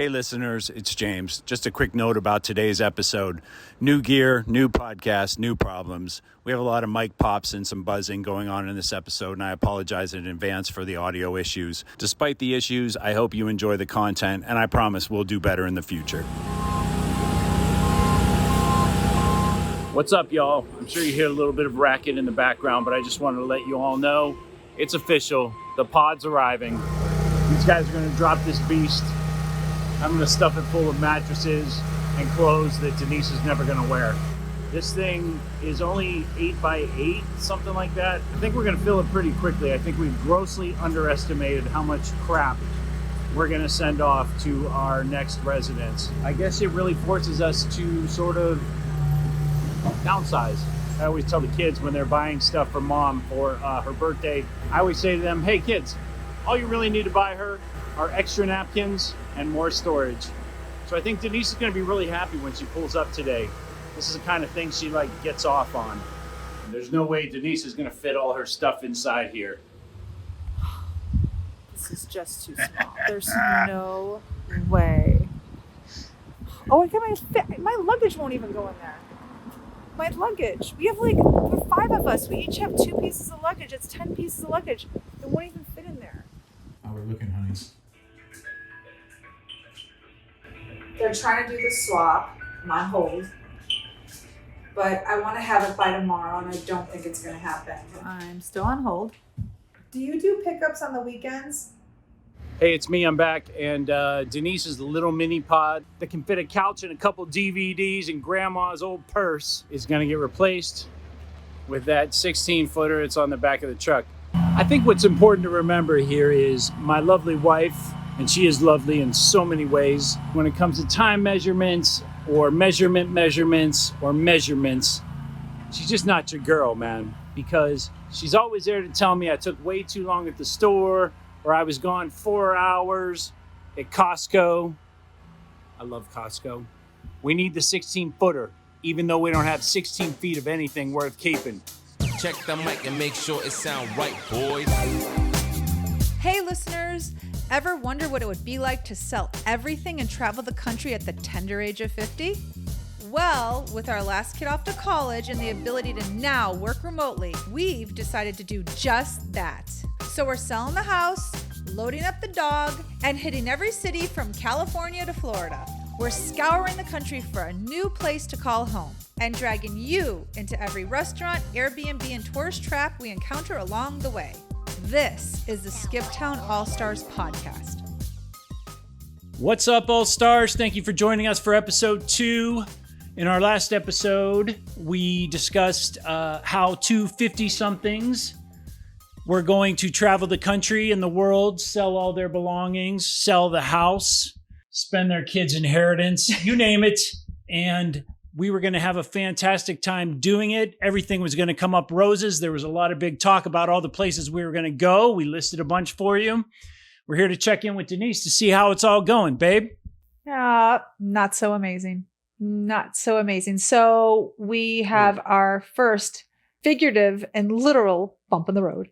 Hey listeners, it's James. Just a quick note about today's episode. New gear, new podcast, new problems. We have a lot of mic pops and some buzzing going on in this episode, and I apologize in advance for the audio issues. Despite the issues, I hope you enjoy the content, and I promise we'll do better in the future. What's up, y'all? I'm sure you hear a little bit of racket in the background, but I just wanted to let you all know it's official. The pod's arriving. These guys are going to drop this beast. I'm going to stuff it full of mattresses and clothes that Denise is never going to wear. This thing is only 8x8, something like that. I think we're going to fill it pretty quickly. I think we've grossly underestimated how much crap we're going to send off to our next residence. I guess it really forces us to sort of downsize. I always tell the kids when they're buying stuff for mom for her birthday, I always say to them, hey kids, all you really need to buy her are extra napkins and more storage. So I think Denise is going to be really happy when she pulls up today. This is the kind of thing she gets off on. And there's no way Denise is going to fit all her stuff inside here. This is just too small. There's no way. Oh, I got my luggage won't even go in there. My luggage. We have for 5 of us. We each have 2 pieces of luggage. It's 10 pieces of luggage. It won't even fit in there. How we're looking, honeys. They're trying to do the swap. I'm on hold. But I want to have it by tomorrow, and I don't think it's going to happen. I'm still on hold. Do you do pickups on the weekends? Hey, it's me. I'm back. And Denise's little mini pod that can fit a couch and a couple DVDs and grandma's old purse is going to get replaced with that 16-footer that's on the back of the truck. I think what's important to remember here is my lovely wife, and she is lovely in so many ways. When it comes to time measurements or measurements, she's just not your girl, man, because she's always there to tell me I took way too long at the store or I was gone 4 hours at Costco. I love Costco. We need the 16-footer, even though we don't have 16 feet of anything worth keeping. Check the mic and make sure it sound right, boys. Hey listeners, ever wonder what it would be like to sell everything and travel the country at the tender age of 50? Well, with our last kid off to college and the ability to now work remotely, we've decided to do just that. So we're selling the house, loading up the dog, and hitting every city from California to Florida. We're scouring the country for a new place to call home and dragging you into every restaurant, Air BnB, and tourist trap we encounter along the way. This is the Skiptown All-Stars podcast. What's up, All-Stars? Thank you for joining us for episode 2. In our last episode, we discussed how two 50-somethings were going to travel the country and the world, sell all their belongings, sell the house, spend their kids' inheritance, you name it. And we were going to have a fantastic time doing it. Everything was going to come up roses. There was a lot of big talk about all the places we were going to go. We listed a bunch for you. We're here to check in with Denise to see how it's all going, babe. Not so amazing. Not so amazing. So we have our first figurative and literal bump in the road.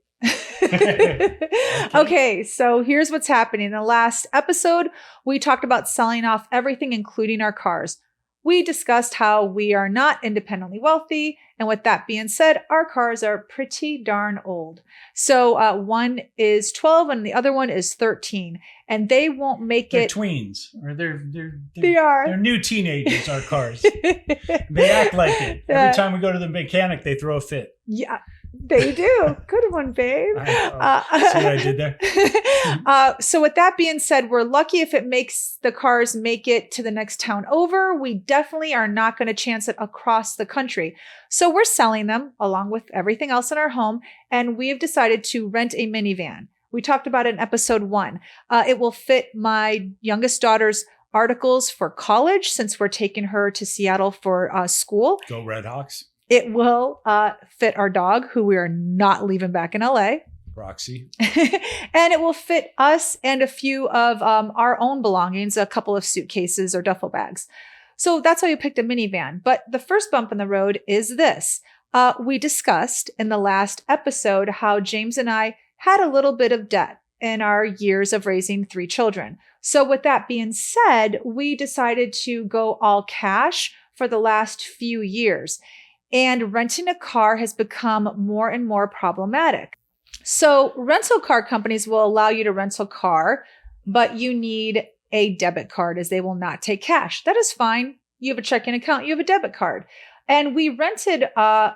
Okay, so here's what's happening. In the last episode, we talked about selling off everything, including our cars. We discussed how we are not independently wealthy. And with that being said, our cars are pretty darn old. So one is 12 and the other one is 13. And they won't make They're it. Twins. Or They are. They're new teenagers, our cars. They act like it. Every time we go to the mechanic, they throw a fit. Yeah, they do. Good one, babe. See what I did there? So with that being said, we're lucky if it makes the cars make it to the next town over. We definitely are not going to chance it across the country. So we're selling them along with everything else in our home. And we have decided to rent a minivan. We talked about it in episode 1. It will fit my youngest daughter's articles for college since we're taking her to Seattle for school. Go Redhawks. It will fit our dog, who we are not leaving back in LA. Roxy. And it will fit us and a few of our own belongings, a couple of suitcases or duffel bags. So that's why we picked a minivan. But the first bump in the road is this. We discussed in the last episode how James and I had a little bit of debt. in our years of raising 3 children. So with that being said, we decided to go all cash for the last few years. And renting a car has become more and more problematic. So rental car companies will allow you to rent a car, but you need a debit card as they will not take cash. That is fine. You have a checking account, you have a debit card. And we rented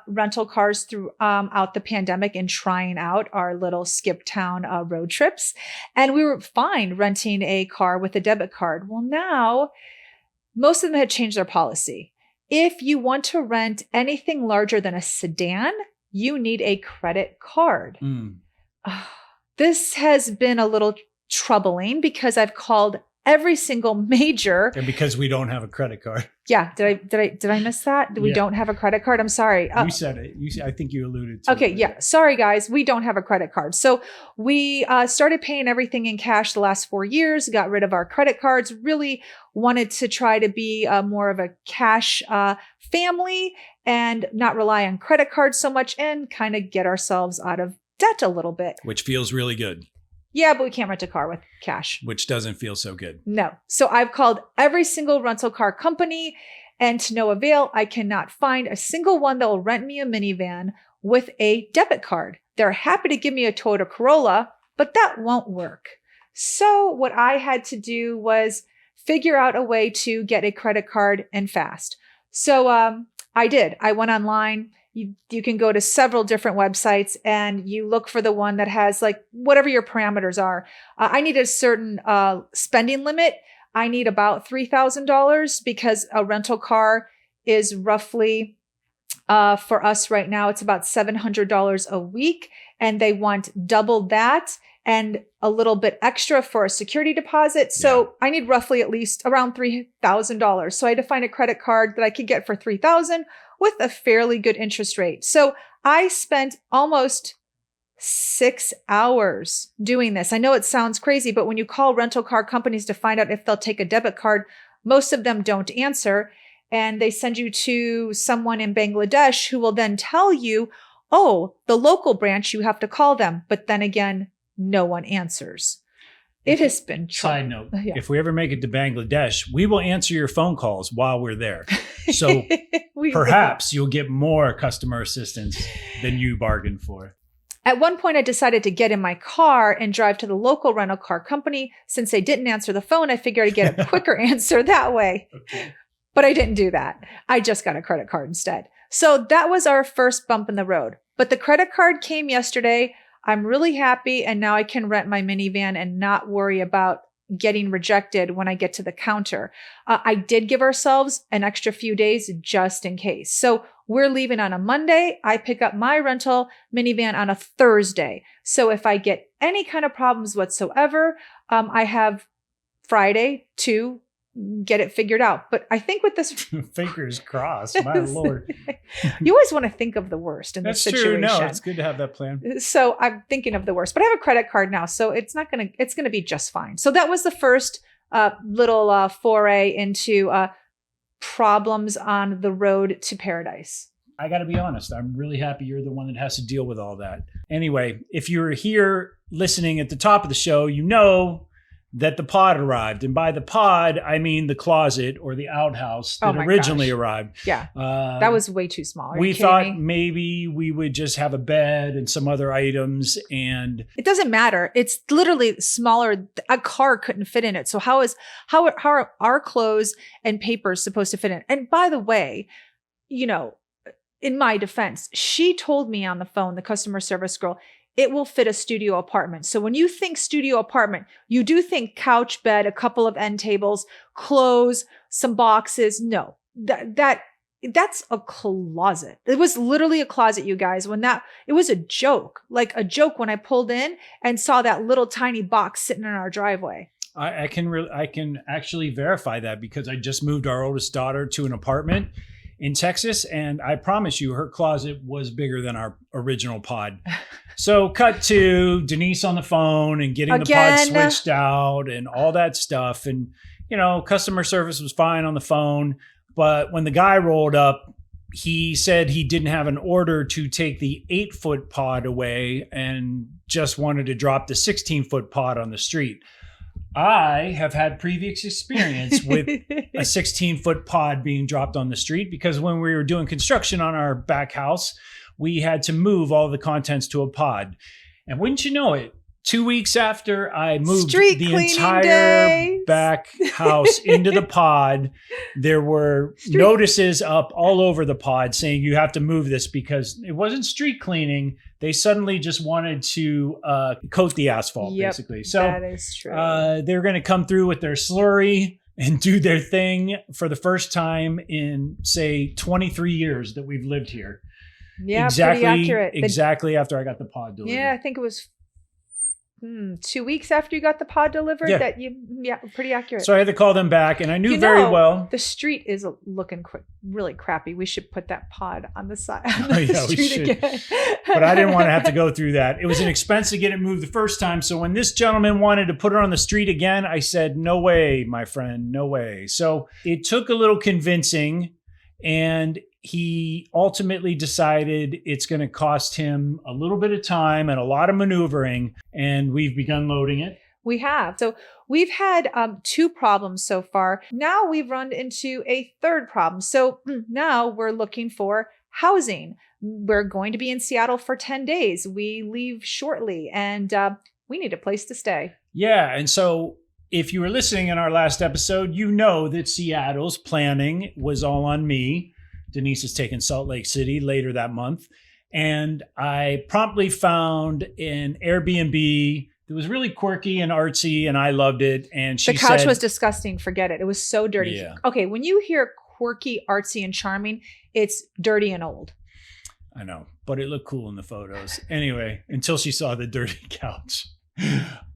rental cars throughout the pandemic and trying out our little Skiptown road trips. And we were fine renting a car with a debit card. Well, now most of them had changed their policy. If you want to rent anything larger than a sedan, you need a credit card. This has been a little troubling because I've called every single major. And because we don't have a credit card. Yeah. Did I miss that? We don't have a credit card. I'm sorry. You said it. I think you alluded to it. Okay. Yeah. Sorry, guys. We don't have a credit card. So we started paying everything in cash the last 4 years, got rid of our credit cards, really wanted to try to be more of a cash family and not rely on credit cards so much and kind of get ourselves out of debt a little bit. Which feels really good. Yeah, but we can't rent a car with cash. Which doesn't feel so good. No. So I've called every single rental car company and to no avail. I cannot find a single one that will rent me a minivan with a debit card. They're happy to give me a Toyota Corolla, but that won't work. So what I had to do was figure out a way to get a credit card and fast. So I did. I went online. You can go to several different websites and you look for the one that has like whatever your parameters are. I need a certain spending limit. I need about $3,000 because a rental car is roughly, for us right now, it's about $700 a week. And they want double that and a little bit extra for a security deposit. So I need roughly at least around $3,000. So I had to find a credit card that I could get for $3,000 with a fairly good interest rate. So I spent almost 6 hours doing this. I know it sounds crazy, but when you call rental car companies to find out if they'll take a debit card, most of them don't answer. And they send you to someone in Bangladesh who will then tell you, oh, the local branch, you have to call them. But then again, no one answers. It has been Side note, if we ever make it to Bangladesh, we will answer your phone calls while we're there. So perhaps you'll get more customer assistance than you bargained for. At one point, I decided to get in my car and drive to the local rental car company. Since they didn't answer the phone, I figured I'd get a quicker answer that way. Okay. But I didn't do that. I just got a credit card instead. So that was our first bump in the road. But the credit card came yesterday. I'm really happy. And now I can rent my minivan and not worry about getting rejected when I get to the counter. I did give ourselves an extra few days just in case. So we're leaving on a Monday. I pick up my rental minivan on a Thursday. So if I get any kind of problems whatsoever, I have Friday to get it figured out. But I think with this fingers crossed, my Lord. You always want to think of the worst in this That's situation. true. No, it's good to have that plan. So I'm thinking of the worst, but I have a credit card now, so it's going to be just fine. So that was the first little foray into problems on the road to paradise. I got to be honest. I'm really happy you're the one that has to deal with all that. Anyway, if you're here listening at the top of the show, you know that the pod arrived. And by the pod, I mean the closet or the outhouse that originally arrived. Yeah. That was way too small. We thought maybe we would just have a bed and some other items. And it doesn't matter. It's literally smaller. A car couldn't fit in it. So how are our clothes and papers supposed to fit in? And by the way, you know, in my defense, she told me on the phone, the customer service girl, it will fit a studio apartment. So when you think studio apartment, you do think couch, bed, a couple of end tables, clothes, some boxes. No, that's a closet. It was literally a closet, you guys. It was a joke when I pulled in and saw that little tiny box sitting in our driveway. I can actually verify that because I just moved our oldest daughter to an apartment in Texas, and I promise you her closet was bigger than our original pod. So cut to Denise on the phone and getting the pod switched out and all that stuff. And, you know, customer service was fine on the phone. But when the guy rolled up, he said he didn't have an order to take the 8-foot pod away and just wanted to drop the 16-foot pod on the street. I have had previous experience with a 16-foot pod being dropped on the street because when we were doing construction on our back house, we had to move all the contents to a pod. And wouldn't you know it, 2 weeks after I moved Street the cleaning entire days. back house into the pod, there were notices up all over the pod saying you have to move this because it wasn't street cleaning. They suddenly just wanted to coat the asphalt, basically. So that is true. they're going to come through with their slurry and do their thing for the first time in, say, 23 years that we've lived here. Yeah, pretty accurate. Exactly after I got the pod delivered. Yeah, I think it was 2 weeks after you got the pod delivered. Yeah. Pretty accurate. So I had to call them back, and I knew very well. The street is looking really crappy. We should put that pod on the side of Oh, the yeah, we street should. again. But I didn't want to have to go through that. It was an expense to get it moved the first time. So when this gentleman wanted to put it on the street again, I said, no way, my friend, no way. So it took a little convincing, and he ultimately decided it's going to cost him a little bit of time and a lot of maneuvering, and we've begun loading it. We have. So we've had 2 problems so far. Now we've run into a third problem. So now we're looking for housing. We're going to be in Seattle for 10 days. We leave shortly, and we need a place to stay. Yeah. And so if you were listening in our last episode, you know that Seattle's planning was all on me. Denise is taking Salt Lake City later that month. And I promptly found an Air BnB that was really quirky and artsy, and I loved it. And she said, the couch was disgusting. Forget it. It was so dirty. Yeah. Okay, when you hear quirky, artsy, and charming, it's dirty and old. I know, but it looked cool in the photos. Anyway, until she saw the dirty couch.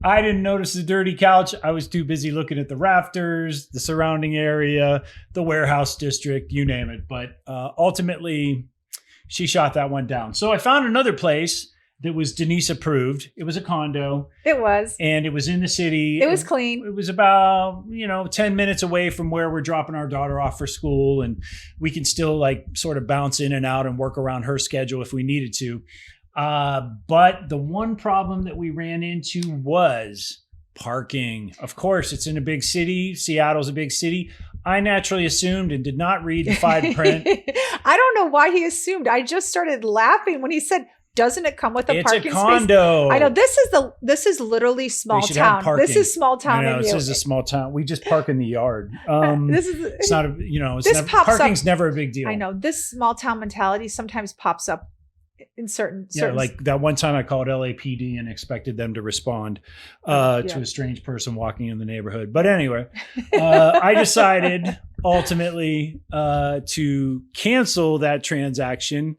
I didn't notice the dirty couch. I was too busy looking at the rafters, the surrounding area, the warehouse district, you name it. But ultimately, she shot that one down. So I found another place that was Denise approved. It was a condo. It was. And it was in the city. It was clean. It was about, 10 minutes away from where we're dropping our daughter off for school. And we can still sort of bounce in and out and work around her schedule if we needed to. But the one problem that we ran into was parking. Of course, it's in a big city. Seattle's a big city. I naturally assumed and did not read the fine print. I don't know why he assumed. I just started laughing when he said, doesn't it come with a parking space? It's a condo. I know this is literally small town. This is small town. I know, this is a small town. We just park in the yard. It's not parking's never a big deal. I know this small town mentality sometimes pops up in certain like that one time I called LAPD and expected them to respond to a strange person walking in the neighborhood. But anyway, I decided ultimately to cancel that transaction.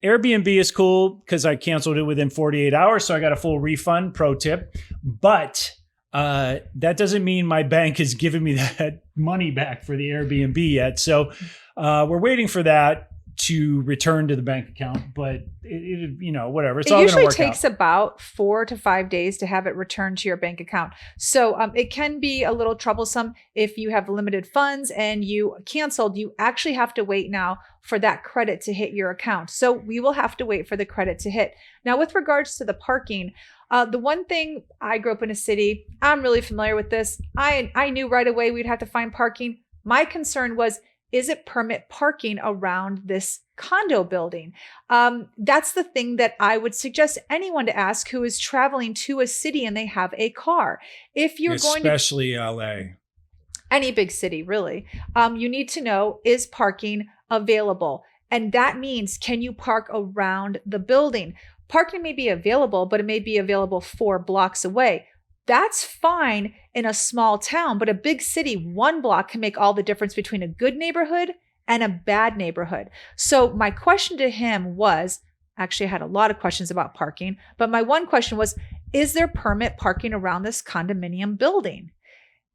Airbnb is cool because I canceled it within 48 hours, so I got a full refund, pro tip. But that doesn't mean my bank has given me that money back for the Airbnb yet. So we're waiting for that to return to the bank account, but whatever. It's all going to work out. It usually takes about 4 to 5 days to have it returned to your bank account. So it can be a little troublesome if you have limited funds and you canceled. You actually have to wait now for that credit to hit your account. So we will have to wait for the credit to hit. Now, with regards to the parking, the one thing, I grew up in a city. I'm really familiar with this. I knew right away we'd have to find parking. My concern was, is it permit parking around this condo building? That's the thing that I would suggest anyone to ask who is traveling to a city and they have a car. If you're especially LA, any big city, really, you need to know, is parking available? And that means, can you park around the building? Parking may be available, but it may be available 4 blocks away. That's fine in a small town, but a big city, 1 block can make all the difference between a good neighborhood and a bad neighborhood. So my question to him was, actually I had a lot of questions about parking, but my one question was, is there permit parking around this condominium building?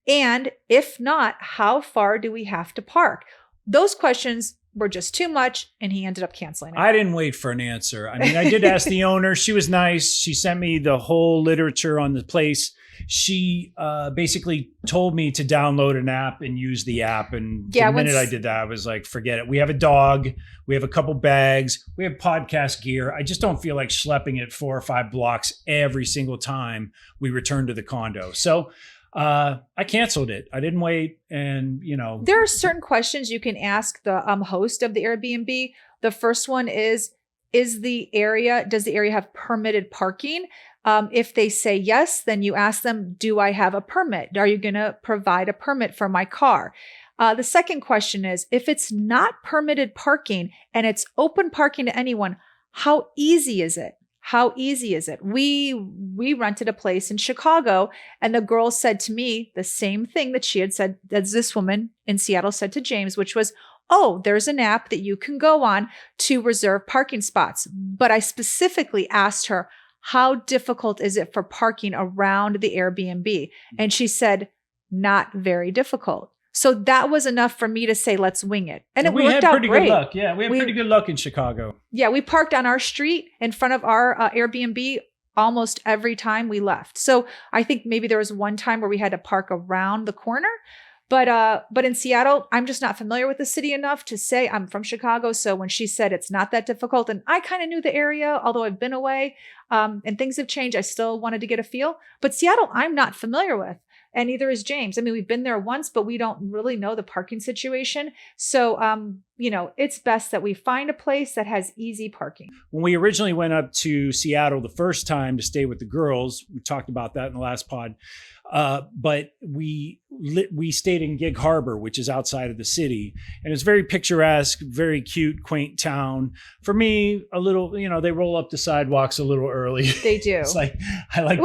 And if not, how far do we have to park? Those questions were just too much, and he ended up canceling it. I didn't wait for an answer. I mean, I did ask the owner. She was nice. She sent me the whole literature on the place. she basically told me to download an app and use the app. And Yeah, the minute I did that, I was like, forget it. We have a dog. We have a couple bags. We have podcast gear. I just don't feel like schlepping it 4 or 5 blocks every single time we return to the condo. So I canceled it. I didn't wait. And, there are certain questions you can ask the host of the Airbnb. The first one is does the area have permitted parking? If they say yes, then you ask them, do I have a permit? Are you going to provide a permit for my car? The second question is, if it's not permitted parking and it's open parking to anyone, how easy is it? How easy is it? We rented a place in Chicago, and the girl said to me the same thing that she had said, as this woman in Seattle said to James, which was, oh, there's an app that you can go on to reserve parking spots. But I specifically asked her, how difficult is it for parking around the Airbnb? And she said, not very difficult. So that was enough for me to say, let's wing it. And it worked out great. Good luck. Yeah, we had pretty good luck in Chicago. Yeah, we parked on our street in front of our Airbnb almost every time we left. So I think maybe there was one time where we had to park around the corner. But in Seattle, I'm just not familiar with the city enough to say. I'm from Chicago. So when she said it's not that difficult, and I kind of knew the area, although I've been away and things have changed, I still wanted to get a feel. But Seattle, I'm not familiar with. And neither is James. I mean, we've been there once, but we don't really know the parking situation. So, it's best that we find a place that has easy parking. When we originally went up to Seattle the first time to stay with the girls, we talked about that in the last pod. But we stayed in Gig Harbor, which is outside of the city, and it's very picturesque, very cute, quaint town. For me, a little, they roll up the sidewalks a little early. They do. It's like I like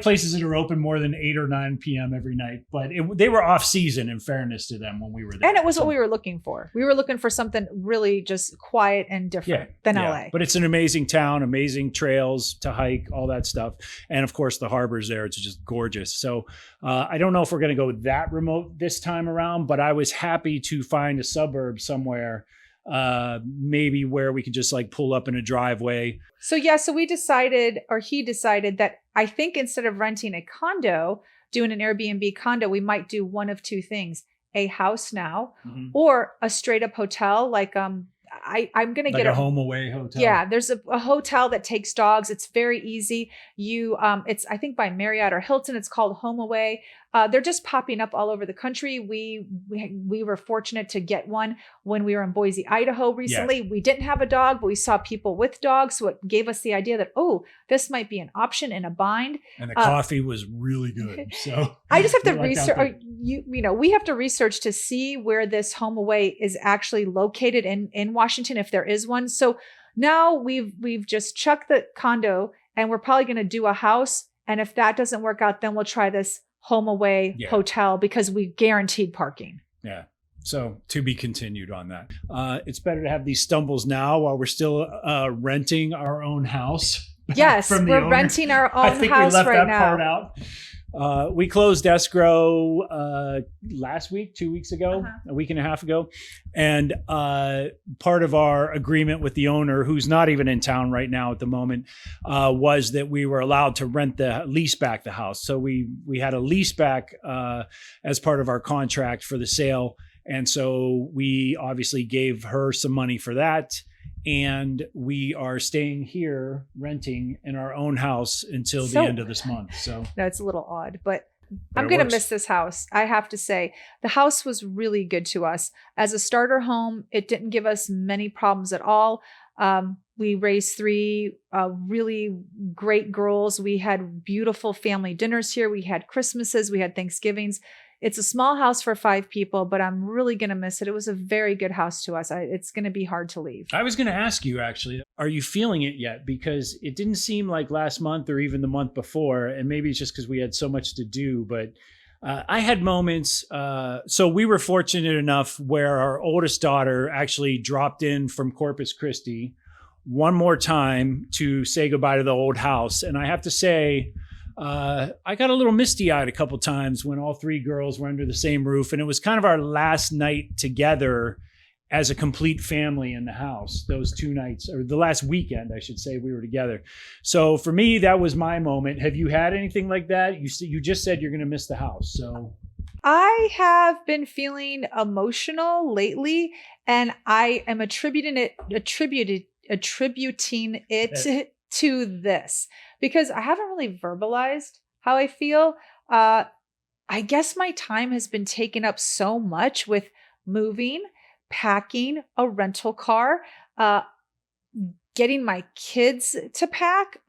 places that are open more than 8 or 9 p.m. every night. But they were off season, in fairness to them, when we were there. And it was what we were looking for. We were looking for something really just quiet and different than LA. But it's an amazing town, amazing trails to hike, all that stuff, and of course the harbor's there. It's just gorgeous. So I don't know if we're going to go that remote this time around, but I was happy to find a suburb somewhere, maybe where we could just like pull up in a driveway. So he decided that I think instead of renting a condo, doing an Airbnb condo, we might do one of two things: a house now, or a straight up hotel. Like I'm going to get a home away hotel. Yeah, there's a hotel that takes dogs. It's very easy. It's I think by Marriott or Hilton. It's called Home Away. They're just popping up all over the country. We were fortunate to get one when we were in Boise, Idaho recently. Yeah. We didn't have a dog, but we saw people with dogs. So it gave us the idea that, this might be an option in a bind. And the coffee was really good. So I just have to research. We have to research to see where this Home Away is actually located in Washington, if there is one. So now we've just chucked the condo, and we're probably going to do a house. And if that doesn't work out, then we'll try this Home Away hotel, because we guaranteed parking. Yeah. So to be continued on that. It's better to have these stumbles now while we're still renting our own house. Yes, we're renting our own house right now. I think we left that part out. We closed escrow last week, 2 weeks ago, a week and a half ago. And part of our agreement with the owner, who's not even in town right now at the moment, was that we were allowed to lease back the house. So we had a lease back as part of our contract for the sale. And so we obviously gave her some money for that. And we are staying here, renting in our own house until the end of this month. So no, it's a little odd, but I'm going to miss this house. I have to say, the house was really good to us. As a starter home, it didn't give us many problems at all. We raised 3 really great girls. We had beautiful family dinners here. We had Christmases. We had Thanksgivings. It's a small house for 5 people, but I'm really going to miss it. It was a very good house to us. It's going to be hard to leave. I was going to ask you, actually, are you feeling it yet? Because it didn't seem like last month or even the month before. And maybe it's just because we had so much to do. But I had moments. So we were fortunate enough where our oldest daughter actually dropped in from Corpus Christi one more time to say goodbye to the old house. And I have to say, I got a little misty-eyed a couple times when all 3 girls were under the same roof, and it was kind of our last night together as a complete family in the house those 2 nights, or the last weekend, I should say, we were together. So for me, that was my moment. Have you had anything like that? You just said you're going to miss the house. So I have been feeling emotional lately, and I am attributing it to this because I haven't really verbalized how I feel. I guess my time has been taken up so much with moving, packing, a rental car, getting my kids to pack,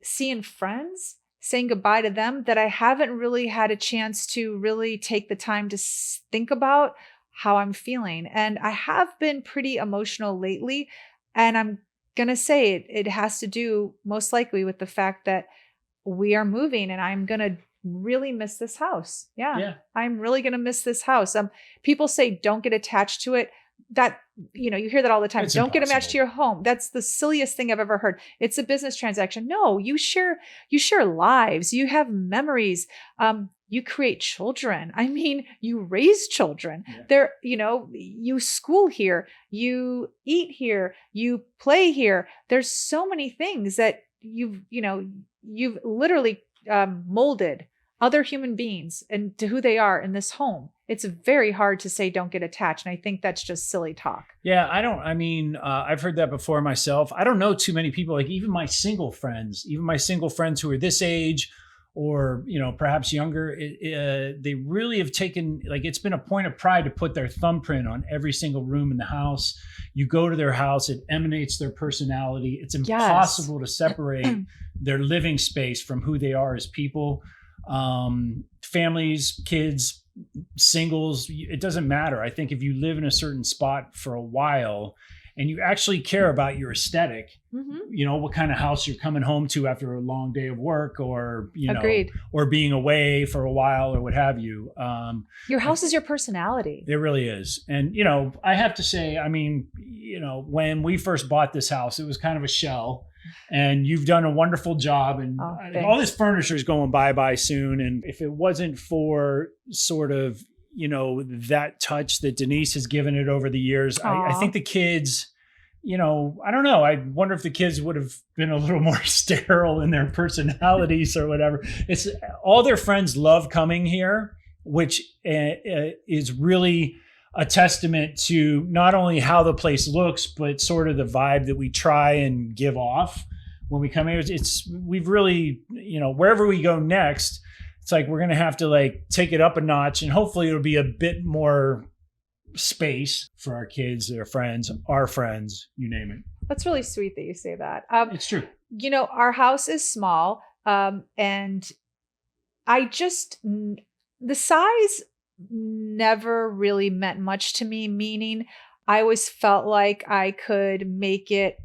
seeing friends, saying goodbye to them, that I haven't really had a chance to really take the time to think about how I'm feeling. And I have been pretty emotional lately. And I'm going to say it has to do most likely with the fact that we are moving and I'm going to really miss this house. Yeah. I'm really going to miss this house. People say don't get attached to it. That, you hear that all the time. It's don't get impossible. attached to your home. That's the silliest thing I've ever heard. It's a business transaction. No, you share lives. You have memories. You create children. I mean, you raise children. Yeah. You school here, you eat here, you play here. There's so many things that you've literally molded other human beings and to who they are in this home. It's very hard to say don't get attached. And I think that's just silly talk. Yeah, I've heard that before myself. I don't know too many people, like even my single friends who are this age or, perhaps younger, they really have taken, it's been a point of pride to put their thumbprint on every single room in the house. You go to their house, it emanates their personality. It's impossible to separate their living space from who they are as people. Families, kids, singles, it doesn't matter. I think if you live in a certain spot for a while and you actually care about your aesthetic, what kind of house you're coming home to after a long day of work or, Agreed. Or being away for a while or what have you. Your house is your personality. It really is. And, I have to say, when we first bought this house, it was kind of a shell. And you've done a wonderful job, and all this furniture is going bye-bye soon. And if it wasn't for sort of, that touch that Denise has given it over the years, I think the kids, I don't know. I wonder if the kids would have been a little more sterile in their personalities or whatever. It's all their friends love coming here, which is really a testament to not only how the place looks, but sort of the vibe that we try and give off when we come here. We've really, wherever we go next, it's like we're going to have to take it up a notch, and hopefully it'll be a bit more space for our kids, their friends, our friends, you name it. That's really sweet that you say that. It's true. Our house is small, and the size never really meant much to me, meaning I always felt like I could make it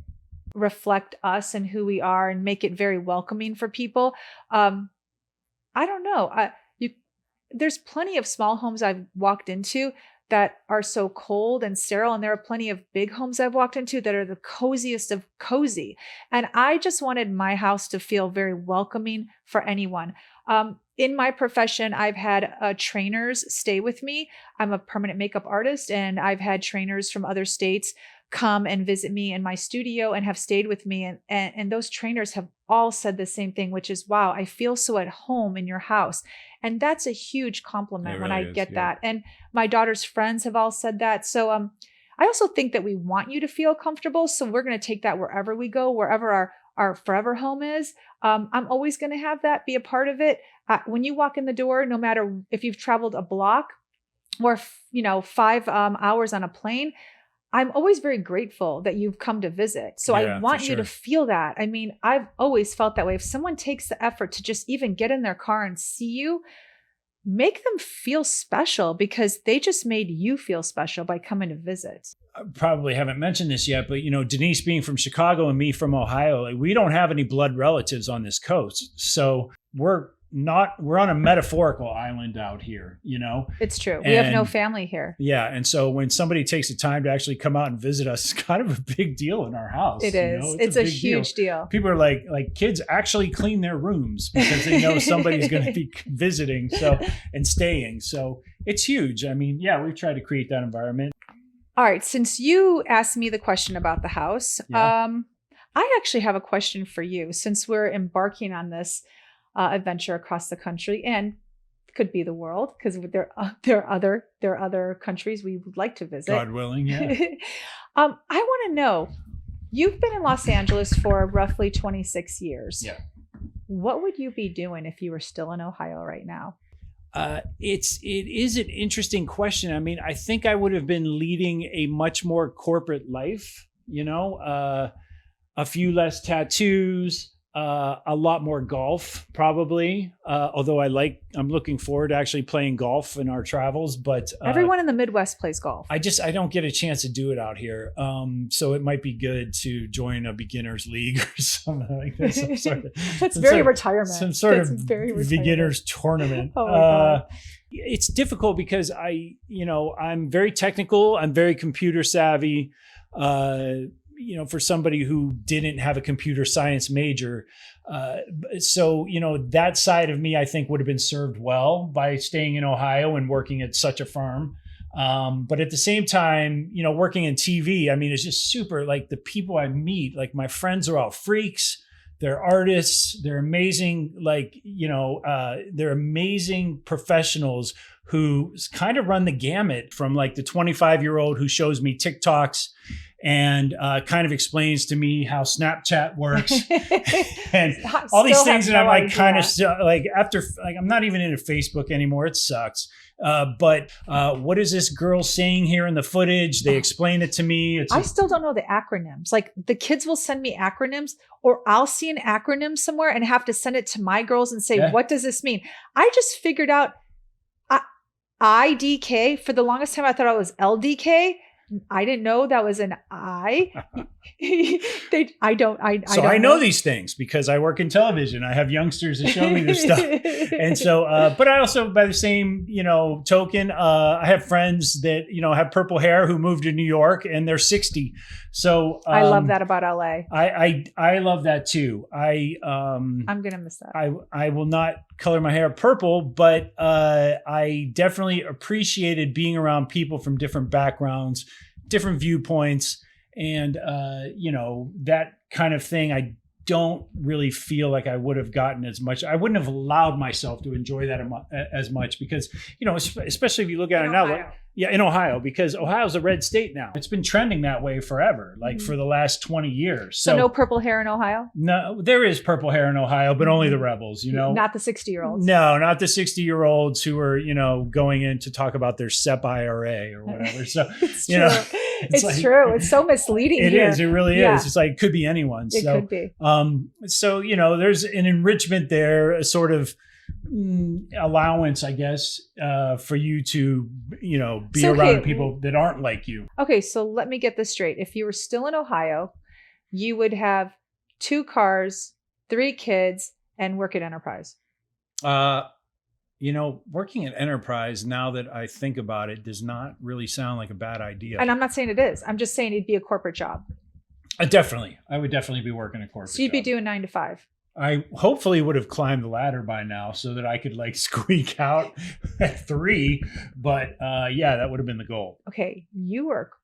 reflect us and who we are and make it very welcoming for people. I don't know. There's plenty of small homes I've walked into that are so cold and sterile. And there are plenty of big homes I've walked into that are the coziest of cozy. And I just wanted my house to feel very welcoming for anyone. In my profession, I've had trainers stay with me. I'm a permanent makeup artist, and I've had trainers from other states come and visit me in my studio and have stayed with me. And those trainers have all said the same thing, which is, wow, I feel so at home in your house. And that's a huge compliment when I get that. And my daughter's friends have all said that. So I also think that we want you to feel comfortable. So we're going to take that wherever we go, wherever our forever home is. I'm always going to have that be a part of it. When you walk in the door, no matter if you've traveled a block or, 5 hours on a plane, I'm always very grateful that you've come to visit. So I want you to feel that. I mean, I've always felt that way. If someone takes the effort to just even get in their car and see you, make them feel special because they just made you feel special by coming to visit. I probably haven't mentioned this yet, but Denise being from Chicago and me from Ohio, we don't have any blood relatives on this coast. So we're on a metaphorical island out here, It's true. We have no family here. Yeah. And so when somebody takes the time to actually come out and visit us, it's kind of a big deal in our house. It is. It's a huge deal. People are like kids actually clean their rooms because they know somebody's going to be visiting and staying. So it's huge. I mean, we've tried to create that environment. All right. Since you asked me the question about the house, I actually have a question for you. Since we're embarking on this adventure across the country and could be the world, because there are other countries we would like to visit. God willing, yeah. I want to know. You've been in Los Angeles for roughly 26 years. Yeah. What would you be doing if you were still in Ohio right now? It is an interesting question. I mean, I think I would have been leading a much more corporate life, a few less tattoos, a lot more golf, probably. Although I'm looking forward to actually playing golf in our travels, but everyone in the Midwest plays golf. I don't get a chance to do it out here. So it might be good to join a beginner's league or something like this. That's very retirement. Some sort of beginner's tournament. Oh my God. It's difficult because I'm very technical. I'm very computer savvy. For somebody who didn't have a computer science major. So that side of me, I think, would have been served well by staying in Ohio and working at such a firm. But at the same time, working in TV, I mean, it's just super, like the people I meet, like my friends are all freaks. They're artists. They're amazing. They're amazing professionals who kind of run the gamut from like the 25-year-old who shows me TikToks and kind of explains to me how Snapchat works and all these things that I'm like kind of like after, like, I'm not even into Facebook anymore. It sucks. But what is this girl saying here in the footage? They explain it to me. I still don't know the acronyms. Like the kids will send me acronyms, or I'll see an acronym somewhere and have to send it to my girls and say, what does this mean? I just figured out IDK. For the longest time, I thought it was LDK. I didn't know that was an I. I know these things because I work in television. I have youngsters that show me this stuff. And so, but I also, by the same, token, I have friends that, have purple hair who moved to New York and they're 60. So I love that about LA. I love that too. I'm going to miss that. I will not color my hair purple, but I definitely appreciated being around people from different backgrounds, different viewpoints, and that kind of thing. I don't really feel like I would have gotten as much. I wouldn't have allowed myself to enjoy that as much because, especially if you look at it now, in Ohio, because Ohio's a red state now. It's been trending that way forever, like for the last 20 years. So no purple hair in Ohio? No, there is purple hair in Ohio, but only the rebels, Not the 60-year-olds. No, not the 60-year-olds who are, going in to talk about their SEP IRA or whatever. So, it's true. It's true. It's so misleading. It is. It really is. It's like, it could be anyone. It could be. So, there's an enrichment there, a sort of allowance, I guess, for you to, be around people that aren't like you. Okay. So let me get this straight. If you were still in Ohio, you would have 2 cars, 3 kids, and work at Enterprise. Working at Enterprise, now that I think about it, does not really sound like a bad idea. And I'm not saying it is. I'm just saying it'd be a corporate job. I would definitely be working a corporate job. So you'd be doing 9 to 5. I hopefully would have climbed the ladder by now so that I could like squeak out at 3. But that would have been the goal. Okay. You work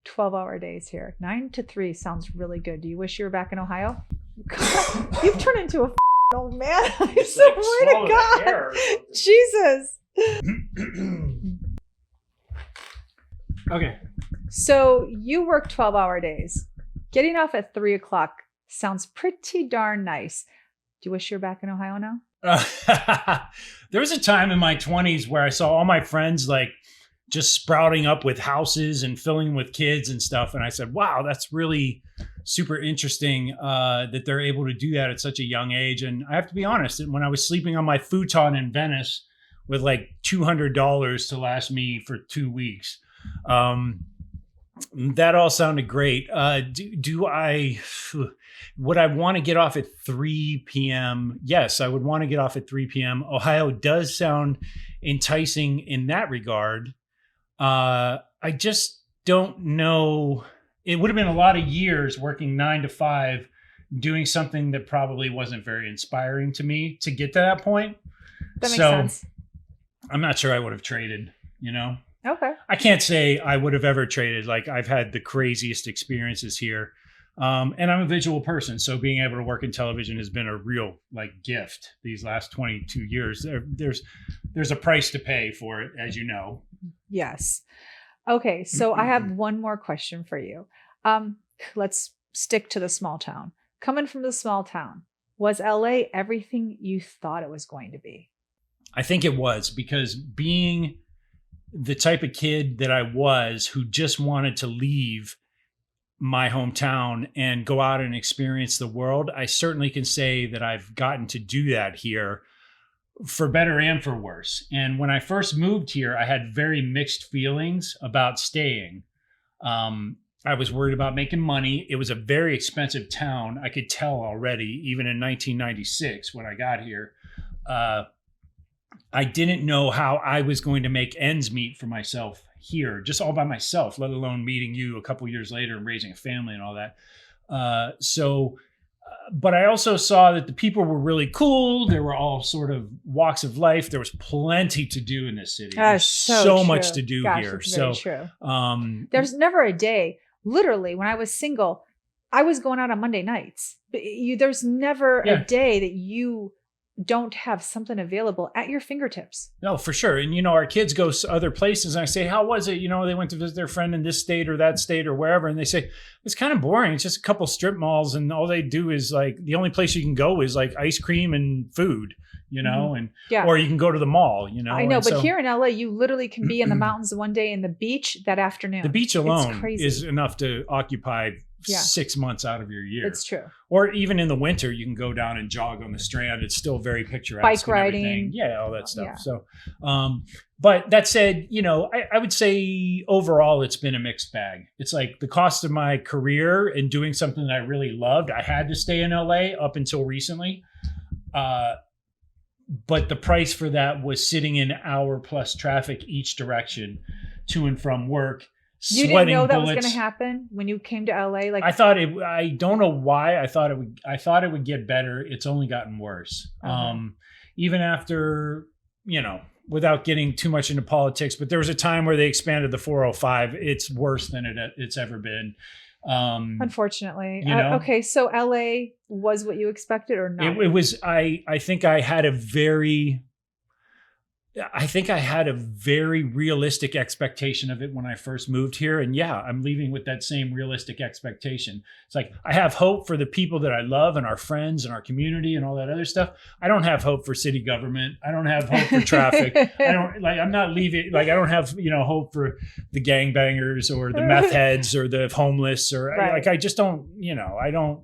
12-hour days here. 9 to 3 sounds really good. Do you wish you were back in Ohio? God, you've turned into a old man. I swear to God. Jesus. Okay. So you work 12-hour days. Getting off at 3 o'clock sounds pretty darn nice. Do you wish you were back in Ohio now? There was a time in my 20s where I saw all my friends like just sprouting up with houses and filling with kids and stuff. And I said, wow, that's really super interesting that they're able to do that at such a young age. And I have to be honest, when I was sleeping on my futon in Venice with like $200 to last me for 2 weeks, that all sounded great. Would I want to get off at 3 p.m.? Yes, I would want to get off at 3 p.m. Ohio does sound enticing in that regard. I just don't know. It would have been a lot of years working 9 to 5, doing something that probably wasn't very inspiring to me to get to that point. That makes sense. I'm not sure I would have traded, Okay. I can't say I would have ever traded. Like I've had the craziest experiences here. And I'm a visual person. So being able to work in television has been a real like gift these last 22 years. There's a price to pay for it, as you know. Yes. Okay. So I have one more question for you. Let's stick to the small town. Coming from the small town, was LA everything you thought it was going to be? I think it was, because being the type of kid that I was, who just wanted to leave my hometown and go out and experience the world, I certainly can say that I've gotten to do that here, for better and for worse. And when I first moved here, I had very mixed feelings about staying. I was worried about making money. It was a very expensive town. I could tell already, even in 1996 when I got here. I didn't know how I was going to make ends meet for myself here, just all by myself, let alone meeting you a couple years later and raising a family and all that. But I also saw that the people were really cool. They were all sort of walks of life. There was plenty to do in this city. There's so much to do here. It's very true. There's never a day. Literally, when I was single, I was going out on Monday nights. There's never a day that you don't have something available at your fingertips. No, for sure. And, our kids go other places and I say, how was it? They went to visit their friend in this state or that state or wherever. And they say, it's kind of boring. It's just a couple strip malls. And all they do is like, the only place you can go is like ice cream and food, or you can go to the mall, I know, but here in LA, you literally can be in the mountains one day and the beach that afternoon. The beach alone is enough to occupy 6 months out of your year. It's true. Or even in the winter, you can go down and jog on the Strand. It's still very picturesque. Bike riding. Yeah, all that stuff. Yeah. So, but that said, I would say overall, it's been a mixed bag. It's like the cost of my career and doing something that I really loved. I had to stay in LA up until recently. But the price for that was sitting in hour-plus traffic each direction to and from work. You didn't know that was going to happen when you came to LA? Like I don't know why I thought it would get better. It's only gotten worse. Even after, without getting too much into politics, but there was a time where they expanded the 405. It's worse than it's ever been. Unfortunately. Okay. So LA was what you expected or not? It was, I think I had a very realistic expectation of it when I first moved here. And I'm leaving with that same realistic expectation. It's like, I have hope for the people that I love and our friends and our community and all that other stuff. I don't have hope for city government. I don't have hope for traffic. I'm not leaving. Like, I don't have, hope for the gangbangers or the meth heads or the homeless or I just don't, I don't,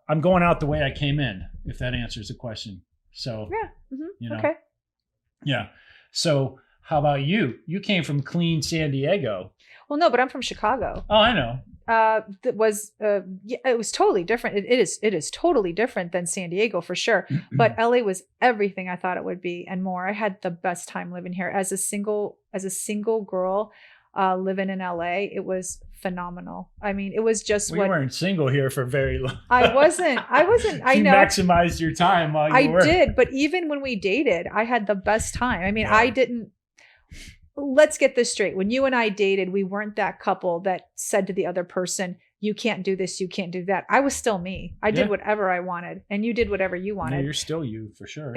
I'm going out the way I came in, if that answers the question. So, okay. Yeah. So how about you? You came from clean San Diego. Well, no, but I'm from Chicago. Oh, I know. It was totally different. It is totally different than San Diego for sure. But LA was everything I thought it would be and more. I had the best time living here as a single girl. Living in LA, it was phenomenal. I mean, it was just you weren't single here for very long. I wasn't. I you know. Maximized your time while you were. I did, but even when we dated, I had the best time. I mean, I didn't. Let's get this straight. When you and I dated, we weren't that couple that said to the other person, "You can't do this, you can't do that." I was still me. I did whatever I wanted, and you did whatever you wanted. Yeah, you're still you for sure.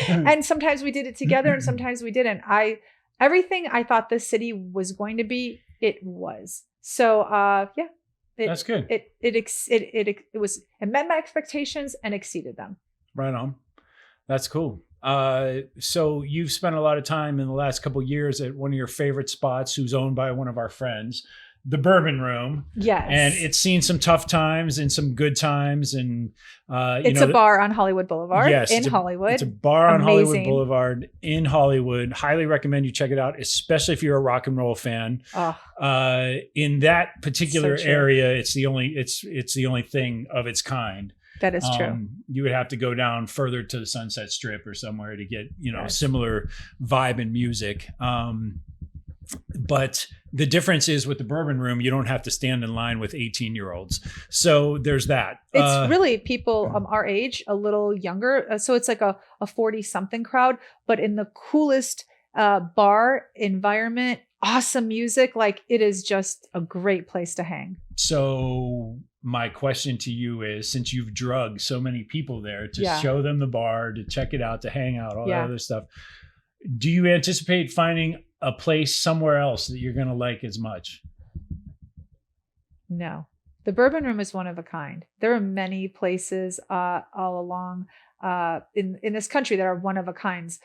And sometimes we did it together, and sometimes we didn't. Everything I thought this city was going to be, it was. So, that's good. It met my expectations and exceeded them. Right on. That's cool. So you've spent a lot of time in the last couple of years at one of your favorite spots, who's owned by one of our friends, the Bourbon Room. Yes. And it's seen some tough times and some good times. And, it's a bar on Hollywood Boulevard in Hollywood. It's a bar on Hollywood Boulevard in Hollywood. Highly recommend you check it out, especially if you're a rock and roll fan. In that particular area, it's the only thing of its kind. That is true. You would have to go down further to the Sunset Strip or somewhere to get, similar vibe and music. But the difference is with the Bourbon Room, you don't have to stand in line with 18-year-olds. So there's that. It's really people our age, a little younger. So it's like a 40-something crowd, but in the coolest bar environment, awesome music. Like it is just a great place to hang. So my question to you is, since you've drugged so many people there to Yeah. show them the bar, to check it out, to hang out, all Yeah. that other stuff, do you anticipate finding a place somewhere else that you're going to like as much? No, the Bourbon Room is one of a kind. There are many places all along in this country that are one of a kinds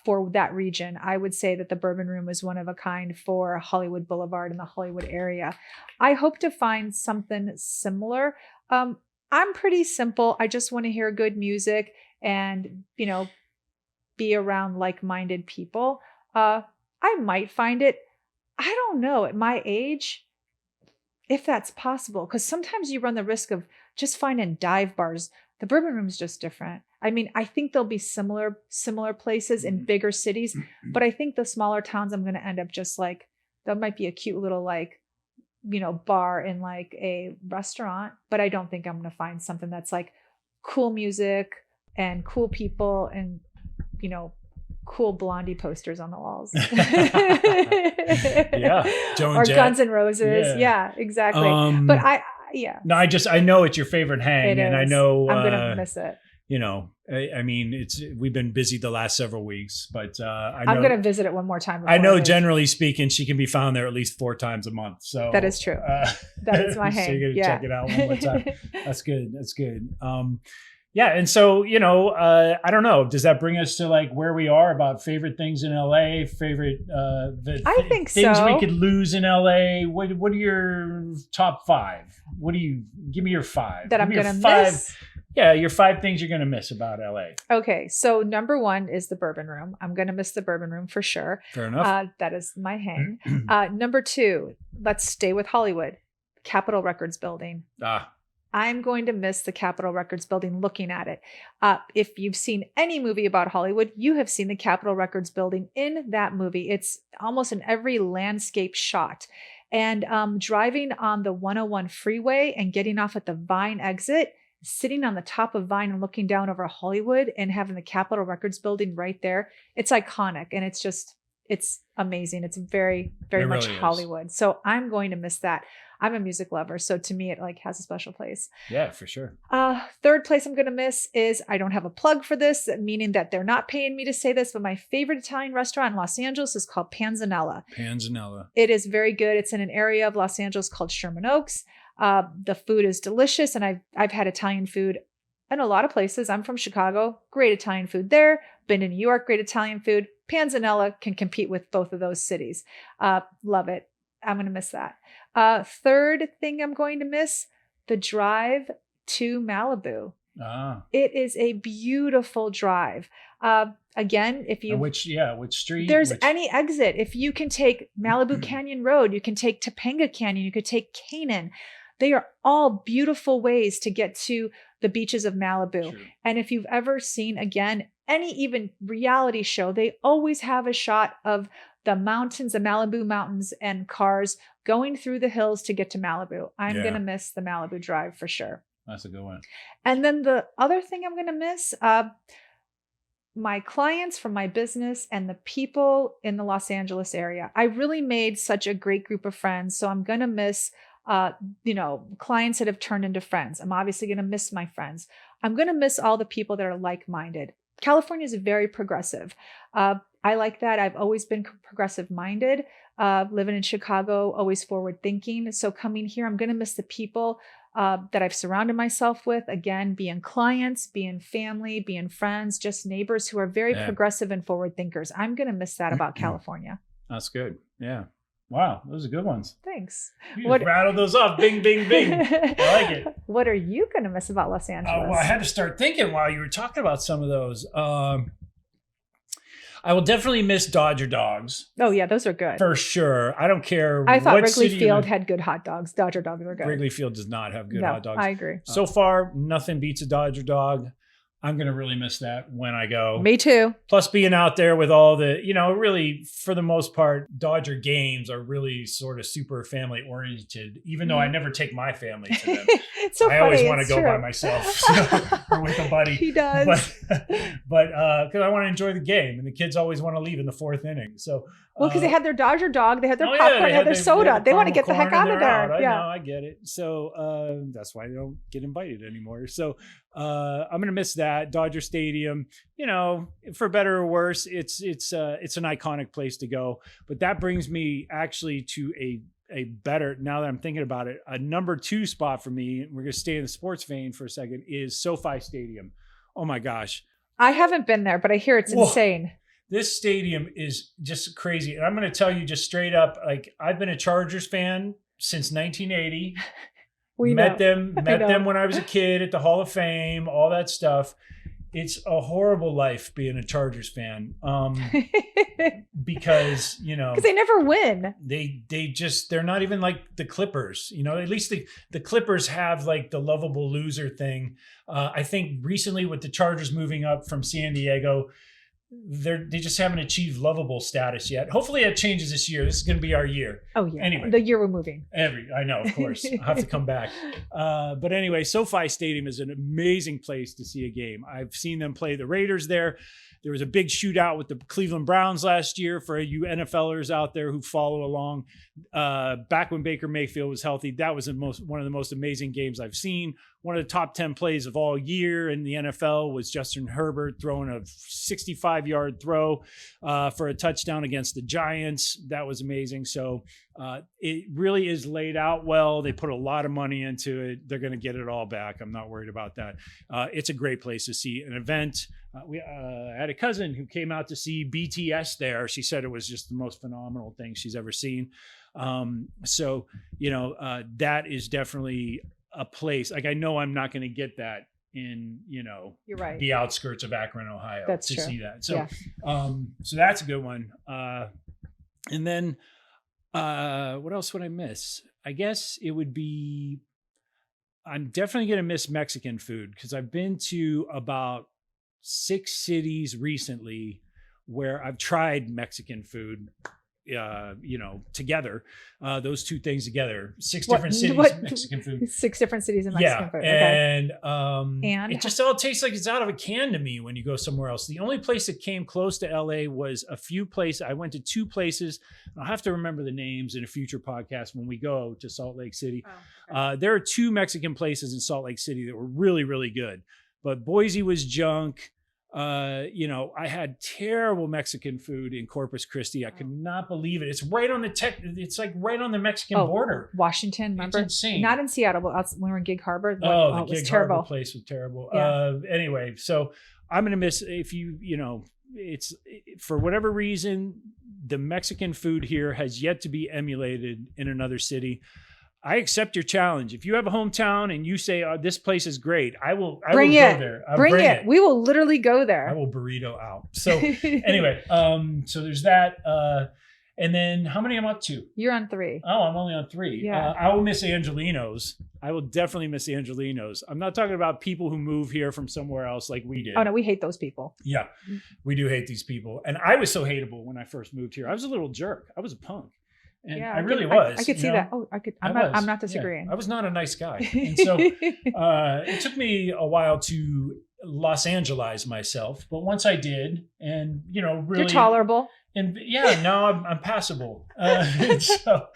for that region. I would say that the Bourbon Room is one of a kind for Hollywood Boulevard and the Hollywood area. I hope to find something similar. I'm pretty simple. I just want to hear good music and, you know, be around like-minded people. I might find it. I don't know at my age if that's possible, because sometimes you run the risk of just finding dive bars. The Bourbon Room is just different. I mean, I think there'll be similar places in bigger cities, but I think the smaller towns, I'm going to end up just like, that might be a cute little like, you know, bar in like a restaurant, but I don't think I'm going to find something that's like cool music and cool people and, you know, cool Blondie posters on the walls. Yeah. Joan Or Jett. Guns N' Roses. Yeah, exactly. But No, I know it's your favorite hang, and I know I'm gonna miss it. You know, I mean, we've been busy the last several weeks, but I know, I'm gonna visit it one more time. I know, before leave. generally speaking, she can be found there at least 4 times a month. So That is true. That is my hang. So you're gonna Yeah. check it out one more time. That's good. That's good. Yeah, and so, you know, I don't know. Does that bring us to like where we are about favorite things in LA? Favorite I think things so. we could lose in LA? What are your top 5? Give me your 5 that Give I'm me your gonna 5. miss. Yeah, your 5 things you're gonna miss about LA. Okay, so number 1 is the Bourbon Room. I'm gonna miss the Bourbon Room for sure. Fair enough. That is my hang. Number 2, let's stay with Hollywood. Capitol Records building. I'm going to miss the Capitol Records building looking at it. If you've seen any movie about Hollywood, you have seen the Capitol Records building in that movie. It's almost in every landscape shot. And driving on the 101 freeway and getting off at the Vine exit, sitting on the top of Vine and looking down over Hollywood and having the Capitol Records building right there, it's iconic. And it's amazing. It's very, very much really is. Hollywood. So I'm going to miss that. I'm a music lover, so to me, it like has a special place. Yeah, for sure. Third place I'm going to miss is, I don't have a plug for this, meaning that they're not paying me to say this, but my favorite Italian restaurant in Los Angeles is called Panzanella. Panzanella. It is very good. It's in an area of Los Angeles called Sherman Oaks. The food is delicious, and I've had Italian food in a lot of places. I'm from Chicago. Great Italian food there. Been to New York. Great Italian food. Panzanella can compete with both of those cities. Love it. I'm going to miss that. Third thing I'm going to miss, the drive to Malibu. It is a beautiful drive. Again, if you which street? Any exit. If you can take Malibu Canyon Road, you can take Topanga Canyon, you could take Canaan. They are all beautiful ways to get to the beaches of Malibu. True. And if you've ever seen, again, any even reality show, they always have a shot of the mountains, the Malibu mountains, and cars going through the hills to get to Malibu. I'm going to miss the Malibu drive for sure. That's a good one. And then the other thing I'm going to miss, my clients from my business and the people in the Los Angeles area. I really made such a great group of friends. So I'm going to miss, clients that have turned into friends. I'm obviously going to miss my friends. I'm going to miss all the people that are like-minded. California is very progressive. I like that. I've always been progressive minded, living in Chicago, always forward thinking. So coming here, I'm going to miss the people that I've surrounded myself with. Again, being clients, being family, being friends, just neighbors who are very progressive and forward thinkers. I'm going to miss that about California. That's good. Yeah. Wow. Those are good ones. Thanks. You just rattled those off. Bing, bing, bing. I like it. What are you going to miss about Los Angeles? Well, I had to start thinking while you were talking about some of those. I will definitely miss Dodger dogs. Oh, yeah. Those are good. For sure. I don't care. I thought what Wrigley city Field had good hot dogs. Dodger dogs were good. Wrigley Field does not have good hot dogs. I agree. So far, nothing beats a Dodger dog. I'm going to really miss that when I go. Me too. Plus being out there with all the, really, for the most part, Dodger games are really sort of super family oriented, even though I never take my family to them. It's so I funny. always want to It's go true. by myself or with a buddy. He does. But because I want to enjoy the game, and the kids always want to leave in the fourth inning. So Well, because they had their Dodger dog, they had their oh, popcorn, yeah, they had their soda. They want to get the caramel heck out corn of and they're there. out. Yeah. I know, I get it. So that's why they don't get invited anymore. So I'm gonna miss that Dodger Stadium. For better or worse, it's an iconic place to go. But that brings me actually to a better, now that I'm thinking about it, a number 2 spot for me. We're gonna stay in the sports vein for a second. Is SoFi Stadium. Oh my gosh. I haven't been there, but I hear it's Whoa. insane. This stadium is just crazy. And I'm going to tell you just straight up, like, I've been a Chargers fan since 1980. Met them when I was a kid at the Hall of Fame, all that stuff. It's a horrible life being a Chargers fan. Because, because they never win. they're not even like the Clippers, at least the Clippers have like the lovable loser thing. I think recently with the Chargers moving up from San Diego, they just haven't achieved lovable status yet. Hopefully it changes this year. This is going to be our year. Oh yeah. Anyway. The year we're moving. I know, of course. I'll have to come back. But anyway, SoFi Stadium is an amazing place to see a game. I've seen them play the Raiders there. There was a big shootout with the Cleveland Browns last year for you NFLers out there who follow along. Back when Baker Mayfield was healthy, that was one of the most amazing games I've seen. One of the top 10 plays of all year in the NFL was Justin Herbert throwing a 65-yard throw for a touchdown against the Giants. That was amazing. So it really is laid out well. They put a lot of money into it. They're going to get it all back. I'm not worried about that. It's a great place to see an event. We had a cousin who came out to see BTS there. She said it was just the most phenomenal thing she's ever seen. So that is definitely a place. Like, I know I'm not going to get that in, You're right. the outskirts of Akron, Ohio. That's to true. see that. So, Yeah. So that's a good one. And then, what else would I miss? I guess it would be, I'm definitely going to miss Mexican food because I've been to about 6 cities recently where I've tried Mexican food, together, those two things together, 6 different cities, Mexican food. 6 different cities in Mexican food. Okay. And it just all tastes like it's out of a can to me when you go somewhere else. The only place that came close to LA was a few places. I went to 2 places. I'll have to remember the names in a future podcast when we go to Salt Lake City. Oh, okay. There are 2 Mexican places in Salt Lake City that were really, really good, but Boise was junk. I had terrible Mexican food in Corpus Christi. I could not believe it. It's right on it's like right on the Mexican border. Washington, remember? It's insane. Not in Seattle, but when we were in Gig Harbor. The it was Gig terrible. Harbor place was terrible. Yeah. Anyway, so I'm going to miss it's for whatever reason, the Mexican food here has yet to be emulated in another city. I accept your challenge. If you have a hometown and you say, this place is great, I will go there. Bring it. We will literally go there. I will burrito out. So anyway, so there's that. And then how many am I up to? You're on 3. Oh, I'm only on 3. Yeah. I will miss Angelinos. I will definitely miss Angelinos. I'm not talking about people who move here from somewhere else like we did. Oh no, we hate those people. Yeah, we do hate these people. And I was so hateable when I first moved here. I was a little jerk. I was a punk. And I really was. I could see that. Oh, I could. I'm not disagreeing. Yeah, I was not a nice guy. And so it took me a while to Los Angelize myself. But once I did, and, really. You're tolerable. And yeah, now I'm passable. So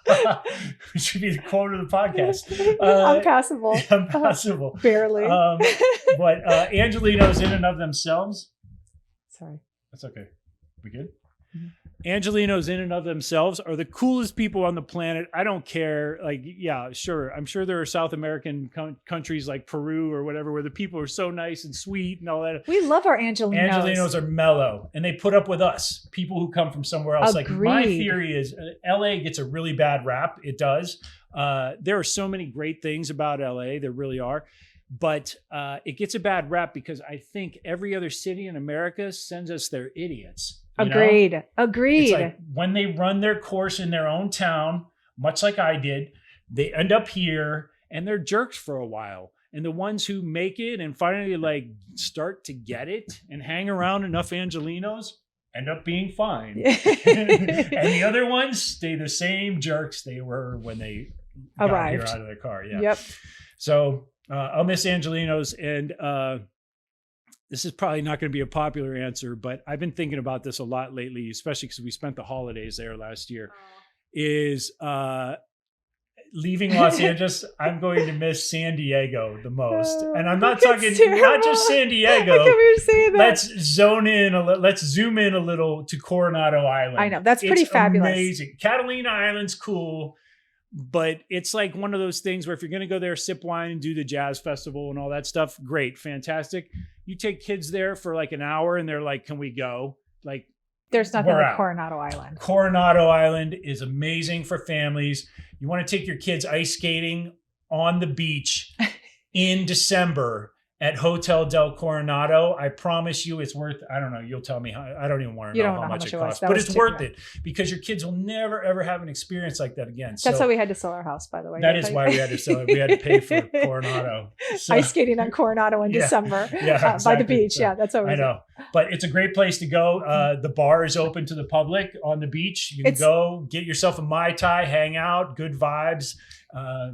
it should be the quote of the podcast. I'm passable. I'm passable. Barely. But Angelinos in and of themselves. Sorry. That's okay. We good? Mm-hmm. Angelinos in and of themselves are the coolest people on the planet. I don't care. Like, yeah, sure. I'm sure there are South American countries like Peru or whatever, where the people are so nice and sweet and all that. We love our Angelinos. Angelinos are mellow and they put up with us, people who come from somewhere else. Agreed. Like, my theory is LA gets a really bad rap. It does. There are so many great things about LA. There really are. But it gets a bad rap because I think every other city in America sends us their idiots. Agreed. It's like when they run their course in their own town, much like I did, they end up here and they're jerks for a while. And the ones who make it and finally like start to get it and hang around enough Angelinos end up being fine. And the other ones stay the same jerks they were when they got here out of their car. Yeah. Yep. So I'll miss Angelinos. And this is probably not going to be a popular answer, but I've been thinking about this a lot lately, especially because we spent the holidays there last year, is leaving Los Angeles. I'm going to miss San Diego the most. And I'm not talking not just San Diego. I can't believe you're saying that. Let's zoom in a little to Coronado Island. I know. That's pretty fabulous. Amazing. Catalina Island's cool. But it's like one of those things where if you're going to go there, sip wine and do the jazz festival and all that stuff, great, fantastic. You take kids there for like an hour and they're like, can we go? Like, there's nothing like Coronado Island. Coronado Island is amazing for families. You want to take your kids ice skating on the beach in December at Hotel del Coronado. I promise you it's worth, I don't know, you'll tell me. I don't even want to know how much it costs, but it's worth it because your kids will never, ever have an experience like that again. That's why we had to sell our house, by the way. That is why we had to sell it. We had to pay for Coronado. So, ice skating on Coronado in December exactly. by the beach. So, that's what we did. I know. But it's a great place to go. The bar is open to the public on the beach. You can go get yourself a Mai Tai, hang out, good vibes.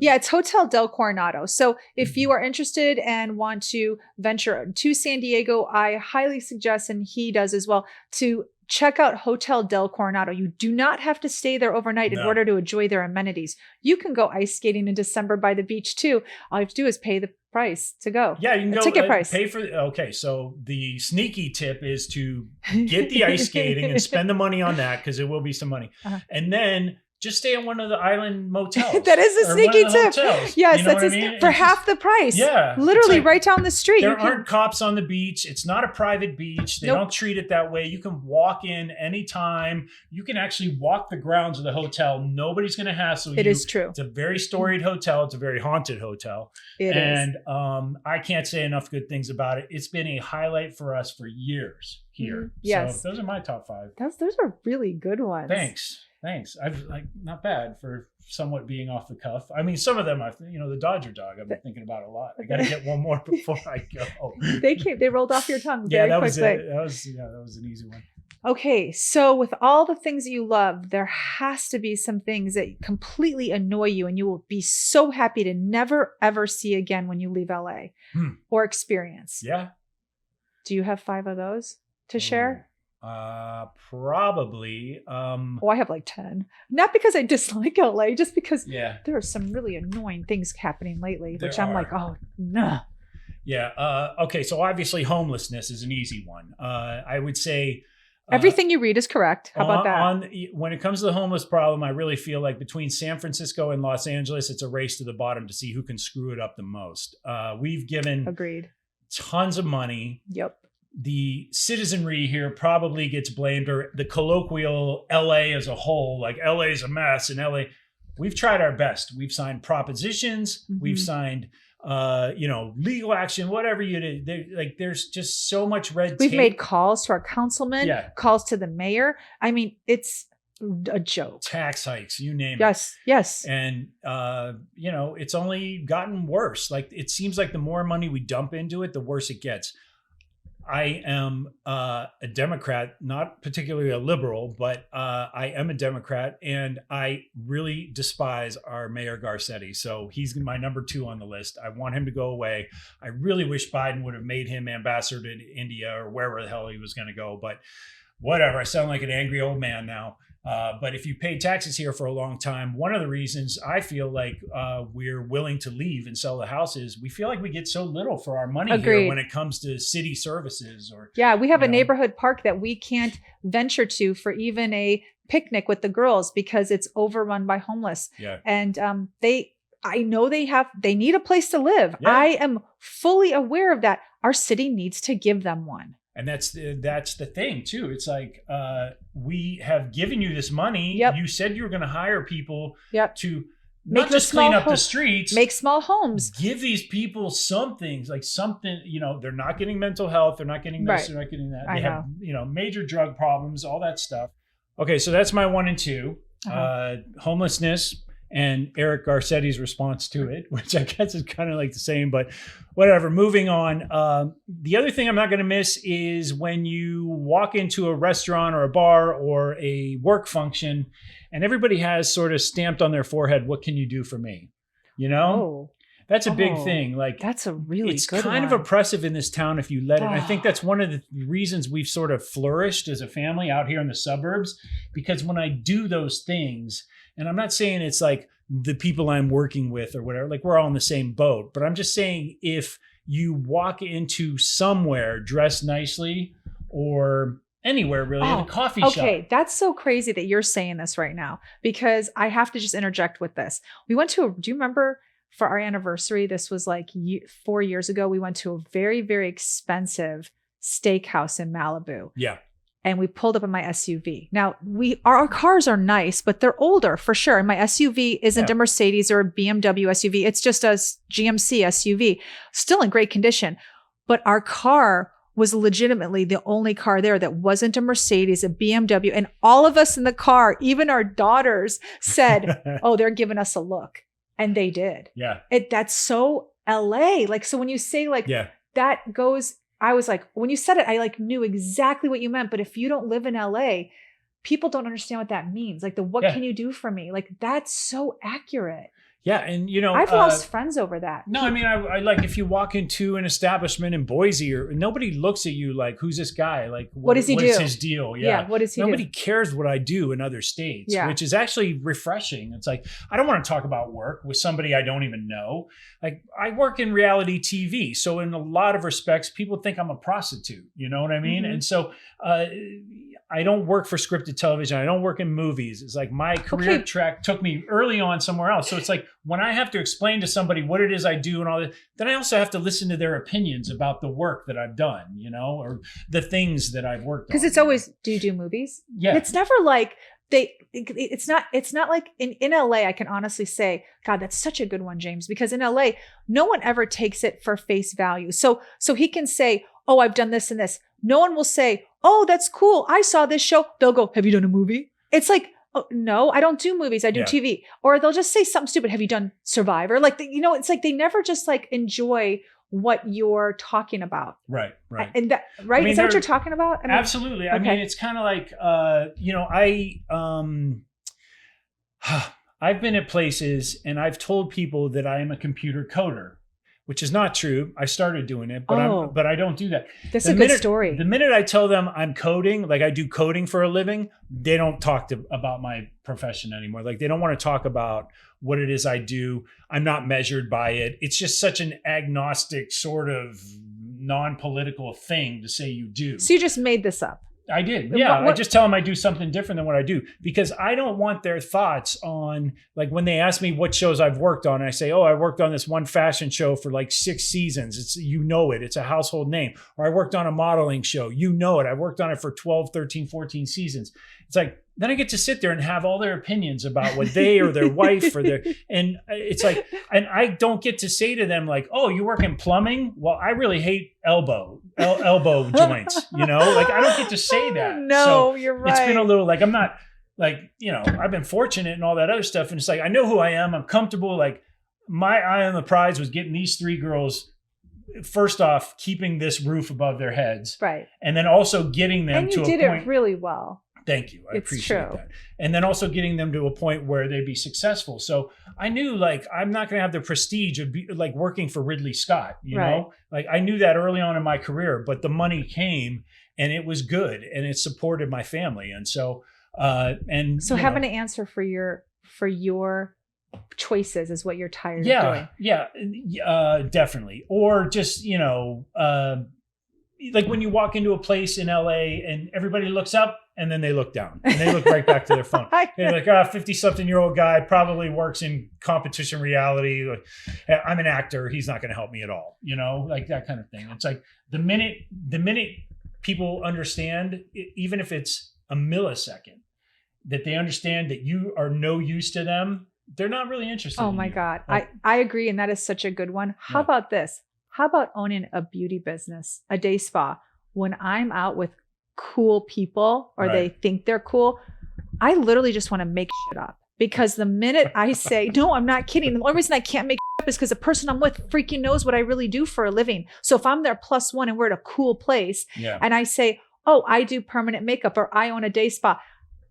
It's Hotel del Coronado. So if you are interested and want to venture to San Diego, I highly suggest, and he does as well, to check out Hotel del Coronado. You do not have to stay there overnight in order to enjoy their amenities. You can go ice skating in December by the beach too. All you have to do is pay the price to go. Yeah, you can go ticket price. Pay for. Okay, so the sneaky tip is to get the ice skating and spend the money on that because it will be some money, and then just stay in one of the island motels. That is a sneaky tip. Hotels. Yes, you know that's for half the price. Yeah. Literally like, right down the street. There aren't cops on the beach. It's not a private beach. They don't treat it that way. You can walk in anytime. You can actually walk the grounds of the hotel. Nobody's going to hassle you. It is true. It's a very storied hotel. It's a very haunted hotel. It is. And I can't say enough good things about it. It's been a highlight for us for years here. Yes. So those are my top 5. Those are really good ones. Thanks. I've not bad for somewhat being off the cuff. I mean, some of them, the Dodger dog, I've been thinking about a lot. I got to get one more before I go. They rolled off your tongue very quickly. That was an easy one. Okay, so with all the things that you love, there has to be some things that completely annoy you and you will be so happy to never, ever see again when you leave LA or experience. Yeah. Do you have 5 of those to share? Probably. I have like 10. Not because I dislike LA, just because there are some really annoying things happening lately, which I'm like, oh, no. Yeah. Okay. So obviously homelessness is an easy one. I would say everything you read is correct. How about that? When it comes to the homeless problem, I really feel like between San Francisco and Los Angeles, it's a race to the bottom to see who can screw it up the most. We've given tons of money. Yep. The citizenry here probably gets blamed, or the colloquial LA as a whole, like LA is a mess and LA. We've tried our best. We've signed propositions. We've signed, legal action, whatever you did. There's just so much red tape. We've made calls to our councilman, calls to the mayor. I mean, it's a joke. Tax hikes, you name it. Yes. And, it's only gotten worse. Like, it seems like the more money we dump into it, the worse it gets. I am a Democrat, not particularly a liberal, but I am a Democrat, and I really despise our Mayor Garcetti. So he's my number 2 on the list. I want him to go away. I really wish Biden would have made him ambassador to India or wherever the hell he was going to go. But whatever, I sound like an angry old man now. But if you pay taxes here for a long time, one of the reasons I feel like we're willing to leave and sell the house is we feel like we get so little for our money here when it comes to city services. We have a neighborhood park that we can't venture to for even a picnic with the girls because it's overrun by homeless. Yeah. And I know they need a place to live. Yeah. I am fully aware of that. Our city needs to give them one. And that's the thing too. It's like we have given you this money. Yep. You said you were going to hire people to not just clean up the streets, make small homes. Give these people something. They're not getting mental health. They're not getting this. They're not getting that. They have major drug problems, all that stuff. Okay, so that's my 1 and 2. Homelessness. and Eric Garcetti's response to it, which I guess is kind of like the same, but whatever. Moving on. The other thing I'm not going to miss is when you walk into a restaurant or a bar or a work function and everybody has sort of stamped on their forehead, what can you do for me? You know, that's a big thing. Like, that's a really it's good kind one. of oppressive in this town if you let it. And I think that's one of the reasons we've sort of flourished as a family out here in the suburbs, because when I do those things, and I'm not saying it's like the people I'm working with or whatever, like we're all in the same boat, but I'm just saying if you walk into somewhere dressed nicely or anywhere really, at a coffee shop. Okay, that's so crazy that you're saying this right now, because I have to just interject with this. We went to do you remember for our anniversary, this was like 4 years ago, we went to a very, very expensive steakhouse in Malibu. Yeah. And we pulled up in my SUV. Now our cars are nice, but they're older for sure. And my SUV isn't a Mercedes or a BMW SUV. It's just a GMC SUV, still in great condition. But our car was legitimately the only car there that wasn't a Mercedes, a BMW. And all of us in the car, even our daughters, said, oh, they're giving us a look. And they did. Yeah. That's so LA. Like, so when you say like that goes, I was like, when you said it, I like knew exactly what you meant. But if you don't live in LA, people don't understand what that means. Like what can you do for me? Like that's so accurate. Yeah. And you know, I've lost friends over that. No, I mean, I like if you walk into an establishment in Boise or nobody looks at you like, who's this guy? Like, what does he do? What's his deal? Yeah. What does he Nobody do? cares what I do in other states, which is actually refreshing. It's like, I don't want to talk about work with somebody I don't even know. Like I work in reality TV. So in a lot of respects, people think I'm a prostitute, you know what I mean? Mm-hmm. And so, I don't work for scripted television. I don't work in movies. It's like my career track took me early on somewhere else. So it's like when I have to explain to somebody what it is I do and all that, then I also have to listen to their opinions about the work that I've done, you know, or the things that I've worked on. Because it's always, do you do movies? Yeah. It's never like it's not like in LA, I can honestly say, God, that's such a good one, James, because in LA, no one ever takes it for face value. So he can say, oh, I've done this and this. No one will say, oh, that's cool. I saw this show. They'll go, have you done a movie? It's like, oh, no, I don't do movies. I do TV. Or they'll just say something stupid. Have you done Survivor? Like, you know, it's like they never just like enjoy what you're talking about. Right. And that, right? I mean, is that what you're talking about? I mean, absolutely. I mean, it's kind of like, you know, I've been at places and I've told people that I am a computer coder, which is not true. I started doing it, but I don't do that. That's a good story. The minute I tell them I'm coding, like I do coding for a living, they don't talk about my profession anymore. Like they don't want to talk about what it is I do. I'm not measured by it. It's just such an agnostic sort of non-political thing to say you do. So you just made this up. I did. Yeah. I just tell them I do something different than what I do because I don't want their thoughts on like when they ask me what shows I've worked on, and I say, oh, I worked on this one fashion show for like 6 seasons. It's, you know, it's a household name. Or I worked on a modeling show. You know it. I worked on it for 12, 13, 14 seasons. It's like, then I get to sit there and have all their opinions about what they or their wife or their, and it's like, and I don't get to say to them like, oh, you work in plumbing? Well, I really hate elbow joints, you know, like I don't get to say that. No, so you're right. It's been a little like, I'm not like, you know, I've been fortunate and all that other stuff. And it's like, I know who I am. I'm comfortable. Like my eye on the prize was getting these 3 girls, first off, keeping this roof above their heads. Right. And then also getting them to a point. And you did it really well. Thank you. I appreciate that. And then also getting them to a point where they'd be successful. So I knew like, I'm not going to have the prestige of like working for Ridley Scott, you know, like I knew that early on in my career, but the money came and it was good and it supported my family. And so, having an answer for your choices is what you're tired of doing. Yeah, definitely. Or just, you know, like when you walk into a place in LA and everybody looks up, and then they look down and they look right back to their phone. They're like, 50-something-year-old guy probably works in competition reality. I'm an actor. He's not going to help me at all. You know, like that kind of thing. It's like the minute people understand, even if it's a millisecond, that they understand that you are no use to them, they're not really interested. Oh my God. I agree. And that is such a good one. How about this? How about owning a beauty business, a day spa? When I'm out with cool people or they think they're cool, I literally just want to make shit up. Because the minute I say, no, I'm not kidding. The only reason I can't make shit up is because the person I'm with freaking knows what I really do for a living. So if I'm their +1 and we're at a cool place and I say, oh, I do permanent makeup or I own a day spa,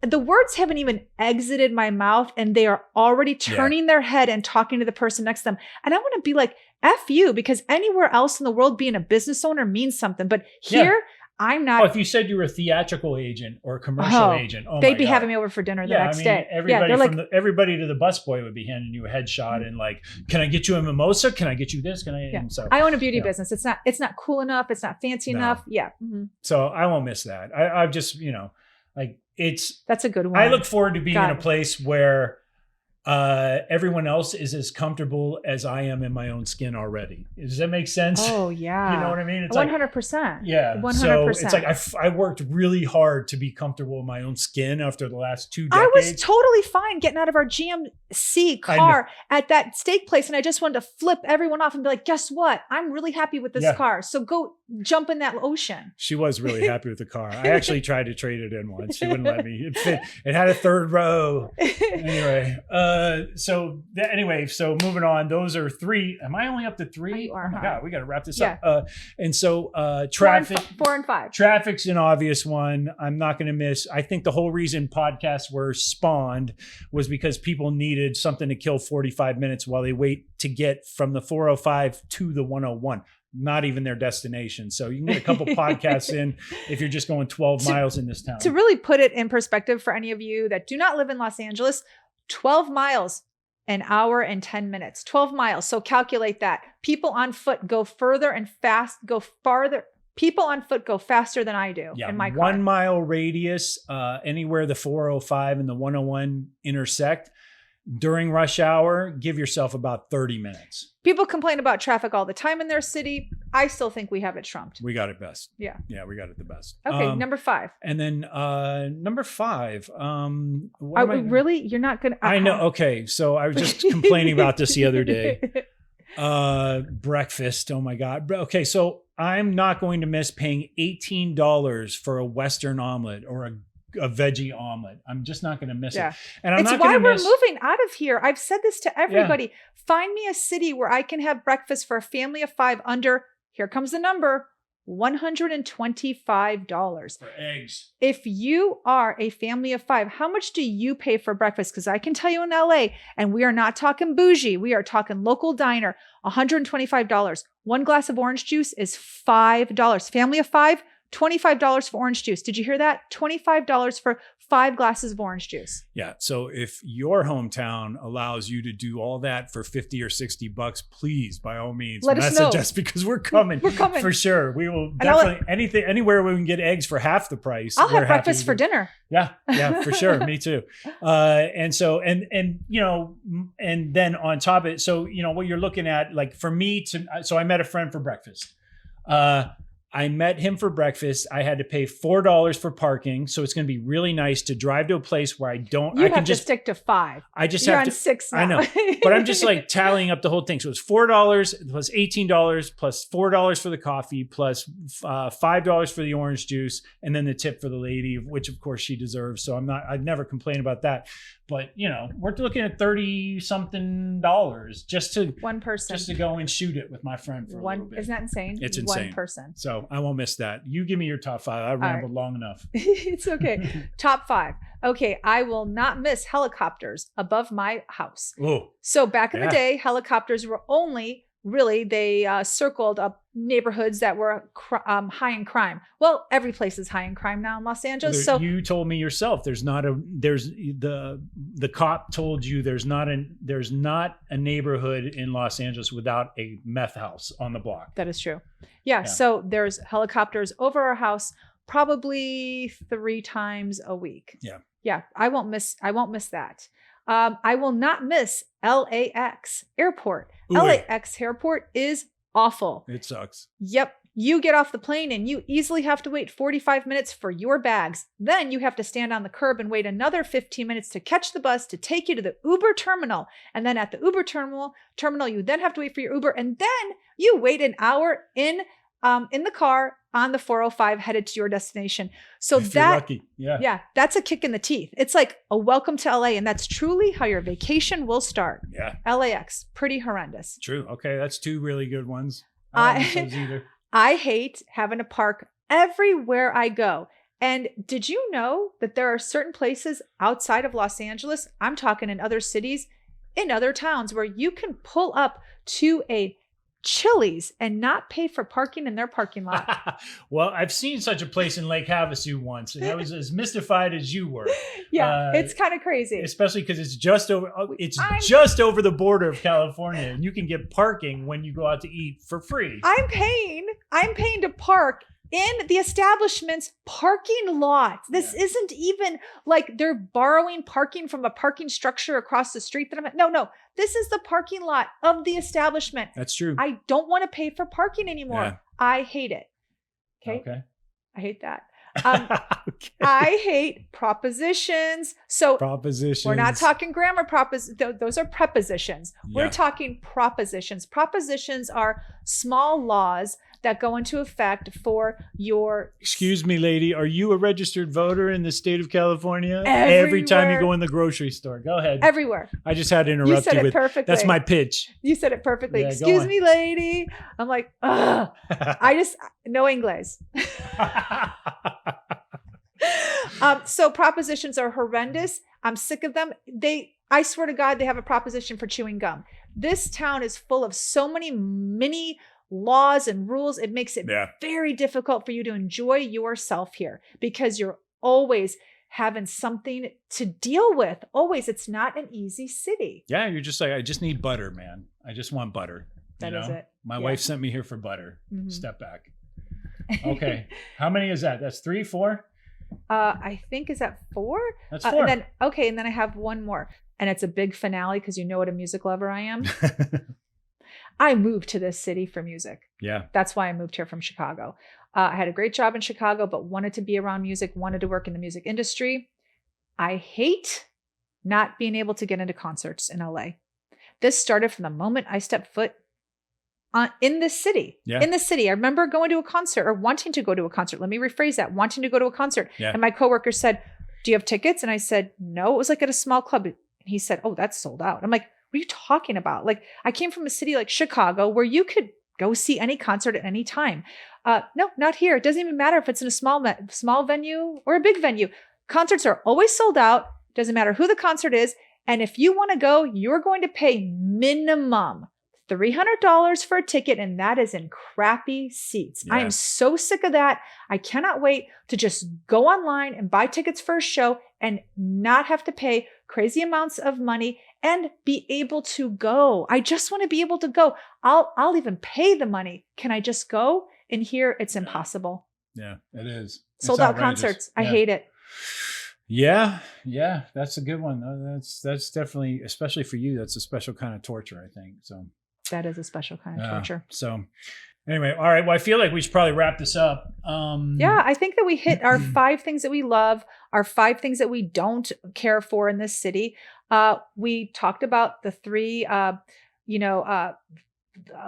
the words haven't even exited my mouth and they are already turning their head and talking to the person next to them. And I want to be like, F you, because anywhere else in the world, being a business owner means something. But here, I'm not. Oh, if you said you were a theatrical agent or a commercial agent, they'd be having me over for dinner the next day. Everybody everybody to the busboy would be handing you a headshot and like, can I get you a mimosa? Can I get you this? Can I? Yeah. And so I own a beauty business. It's not cool enough. It's not fancy enough. Yeah. Mm-hmm. So I won't miss that. I've just, that's a good one. I look forward to being in a place where everyone else is as comfortable as I am in my own skin already. Does that make sense? Oh yeah. You know what I mean? It's 100%. Yeah. 100%. So it's like I worked really hard to be comfortable in my own skin after the last 2 decades. I was totally fine getting out of our GMC car at that steak place. And I just wanted to flip everyone off and be like, guess what? I'm really happy with this car. So go jump in that ocean. She was really happy with the car. I actually tried to trade it in once. She wouldn't let me. It fit. It had a 3rd row. Anyway. So moving on, those are 3. Am I only up to 3? Oh my God, we got to wrap this up. And so traffic, 4 and 5. Traffic's an obvious one. I'm not going to miss. I think the whole reason podcasts were spawned was because people needed something to kill 45 minutes while they wait to get from the 405 to the 101. Not even their destination. So you can get a couple podcasts in if you're just going 12 miles in this town. To really put it in perspective for any of you that do not live in Los Angeles, 12 miles, an hour and 10 minutes, 12 miles. So calculate that. People on foot go further and go farther. People on foot go faster than I do in my car. 1 mile radius, anywhere the 405 and the 101 intersect. During rush hour, give yourself about 30 minutes. People complain about traffic all the time in their city. I still think we have it trumped. We got it best. Yeah. Yeah, we got it the best. Okay, number 5. And then number 5. Really? You're not going to... I know. Okay, so I was just complaining about this the other day. Breakfast. Oh my God. Okay, so I'm not going to miss paying $18 for a Western omelet or a veggie omelet. I'm just not going to miss it. And I'm not going to miss... It's why we're moving out of here. I've said this to everybody. Find me a city where I can have breakfast for a family of 5 under, here comes the number, $125. For eggs. If you are a family of 5, how much do you pay for breakfast? Because I can tell you in LA, and we are not talking bougie, we are talking local diner, $125. 1 glass of orange juice is $5. Family of 5, $25 for orange juice. Did you hear that? $25 for 5 glasses of orange juice. Yeah. So if your hometown allows you to do all that for $50 or $60, please, by all means, let us know. Just because we're coming. We're coming for sure. We will definitely anywhere we can get eggs for half the price. I'll have breakfast for dinner. Yeah, for sure. Me too. And then on top of it, so what you're looking at, like for me so I met a friend for breakfast. I met him for breakfast. I had to pay $4 for parking. So it's going to be really nice to drive to a place where I can just stick to 5. I just You're have on to 6 now. I know, but I'm just like tallying up the whole thing. So it's $4 plus $18 plus $4 for the coffee plus $5 for the orange juice. And then the tip for the lady, which of course she deserves. So I'd never complain about that. But we're looking at $30-something just to one person, just to go and shoot it with my friend for a little bit. Isn't that insane? It's insane. 1 person. So I won't miss that. You give me your top 5. I rambled long enough. It's okay. Top 5. Okay, I will not miss helicopters above my house. Oh. So back in the day, helicopters were only they circled up neighborhoods that were high in crime. Well, every place is high in crime now in Los Angeles. So you told me yourself, the cop told you there's not a neighborhood in Los Angeles without a meth house on the block. That is true. Yeah. So there's helicopters over our house probably 3 times a week. Yeah. Yeah. I won't miss that. I will not miss LAX airport. Ooh. LAX airport is awful. It sucks. Yep. You get off the plane and you easily have to wait 45 minutes for your bags. Then you have to stand on the curb and wait another 15 minutes to catch the bus to take you to the Uber terminal. And then at the Uber terminal, you then have to wait for your Uber. And then you wait an hour in in the car on the 405 headed to your destination. So If you're lucky. Yeah. yeah, that's a kick in the teeth. It's like a welcome to LA, and that's truly how your vacation will start. Yeah. LAX, pretty horrendous. True. Okay. That's 2 really good ones. I don't miss those either. I hate having to park everywhere I go. And did you know that there are certain places outside of Los Angeles, I'm talking in other cities, in other towns, where you can pull up to a Chili's and not pay for parking in their parking lot? Well, I've seen such a place in Lake Havasu once, and I was as mystified as you were. Yeah, it's kind of crazy. Especially because it's just over the border of California, and you can get parking when you go out to eat for free. I'm paying to park in the establishment's parking lot. This isn't even like they're borrowing parking from a parking structure across the street that I'm at. No. This is the parking lot of the establishment. That's true. I don't want to pay for parking anymore. Yeah. I hate it. Okay. I hate that. Okay. I hate propositions. So propositions. We're not talking grammar those are prepositions. Yeah. We're talking propositions. Propositions are small laws that go into effect for your... Excuse me, lady. Are you a registered voter in the state of California? Everywhere. Every time you go in the grocery store. Go ahead. Everywhere. I just had to interrupt you. Said you it perfectly. That's my pitch. You said it perfectly. Yeah, excuse me, lady. I'm like, ugh. No English. So propositions are horrendous. I'm sick of them. I swear to God, they have a proposition for chewing gum. This town is full of so many mini laws and rules. It makes it very difficult for you to enjoy yourself here because you're always having something to deal with. Always. It's not an easy city. Yeah. You're just like, I just need butter, man. I just want butter. That is it. My wife sent me here for butter. Mm-hmm. Step back. Okay. How many is that? That's 3, 4? I think, is that 4? That's 4. And then I have one more, and it's a big finale because you know what a music lover I am. I moved to this city for music. Yeah. That's why I moved here from Chicago. I had a great job in Chicago, but wanted to be around music, wanted to work in the music industry. I hate not being able to get into concerts in LA. This started from the moment I stepped foot in this city. Yeah. In the city. I remember going to a concert or wanting to go to a concert. Let me rephrase that. Wanting to go to a concert. Yeah. And my coworker said, "Do you have tickets?" And I said, "No." It was like at a small club. And he said, "Oh, that's sold out." I'm like, "What are you talking about?" Like, I came from a city like Chicago where you could go see any concert at any time. No, not here. It doesn't even matter if it's in a small venue or a big venue. Concerts are always sold out. Doesn't matter who the concert is. And if you want to go, you're going to pay minimum $300 for a ticket, and that is in crappy seats. Yeah. I am so sick of that. I cannot wait to just go online and buy tickets for a show and not have to pay crazy amounts of money and be able to go. I just want to be able to go. I'll even pay the money. Can I just go? And here it's impossible. Yeah, it is. Sold out concerts. I hate it. Yeah, that's a good one. That's definitely, especially for you, that's a special kind of torture, I think. So that is a special kind of torture. So anyway, all right. Well, I feel like we should probably wrap this up. I think that we hit our 5 things that we love, our 5 things that we don't care for in this city. We talked about the 3,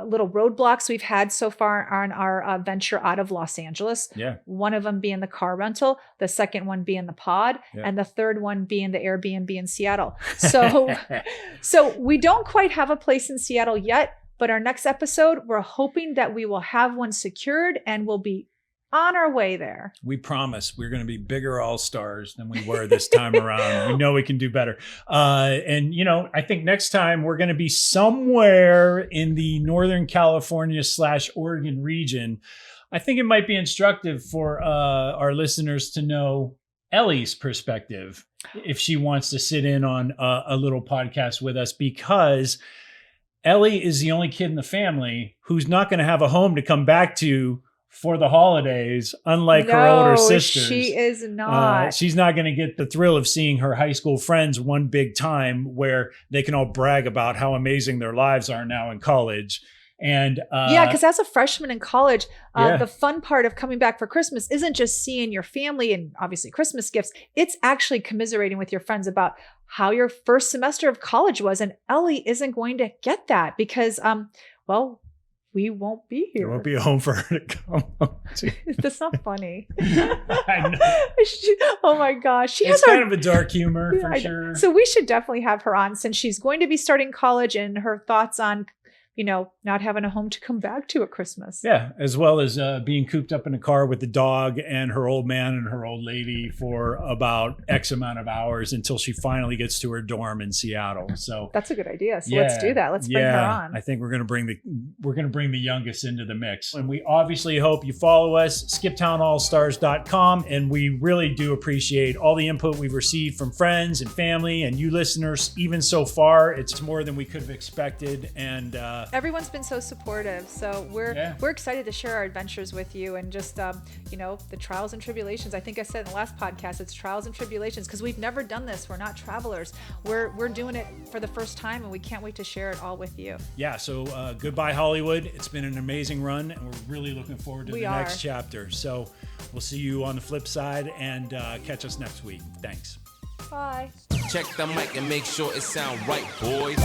little roadblocks we've had so far on our venture out of Los Angeles. Yeah. One of them being the car rental, the second one being the pod, and the third one being the Air BnB in Seattle. So we don't quite have a place in Seattle yet, but our next episode, we're hoping that we will have one secured and we'll be on our way there. We promise we're going to be bigger all-stars than we were this time around. We know we can do better. And I think next time we're going to be somewhere in the Northern California / Oregon region. I think it might be instructive for our listeners to know Ellie's perspective if she wants to sit in on a little podcast with us, because Ellie is the only kid in the family who's not going to have a home to come back to for the holidays, unlike her older sisters. She is not. She's not going to get the thrill of seeing her high school friends one big time where they can all brag about how amazing their lives are now in college. And because as a freshman in college, the fun part of coming back for Christmas isn't just seeing your family and obviously Christmas gifts. It's actually commiserating with your friends about how your first semester of college was. And Ellie isn't going to get that because, we won't be here. There won't be a home for her to come home to. That's not funny. I know. Oh my gosh. She It's has kind of a dark humor Yeah, for I know. sure. So we should definitely have her on since she's going to be starting college and her thoughts on, not having a home to come back to at Christmas. Yeah, as well as being cooped up in a car with the dog and her old man and her old lady for about X amount of hours until she finally gets to her dorm in Seattle. So That's a good idea. So let's do that. Let's bring her on. I think we're going to bring the youngest into the mix. And we obviously hope you follow us, skiptownallstars.com, and we really do appreciate all the input we've received from friends and family and you listeners. Even so far, it's more than we could have expected, and Everyone's been so supportive. So we're excited to share our adventures with you and just, the trials and tribulations. I think I said in the last podcast, it's trials and tribulations because we've never done this. We're not travelers. We're doing it for the first time and we can't wait to share it all with you. Yeah, so goodbye, Hollywood. It's been an amazing run, and we're really looking forward to the next chapter. So we'll see you on the flip side, and catch us next week. Thanks. Bye. Check the mic and make sure it sound right, boys.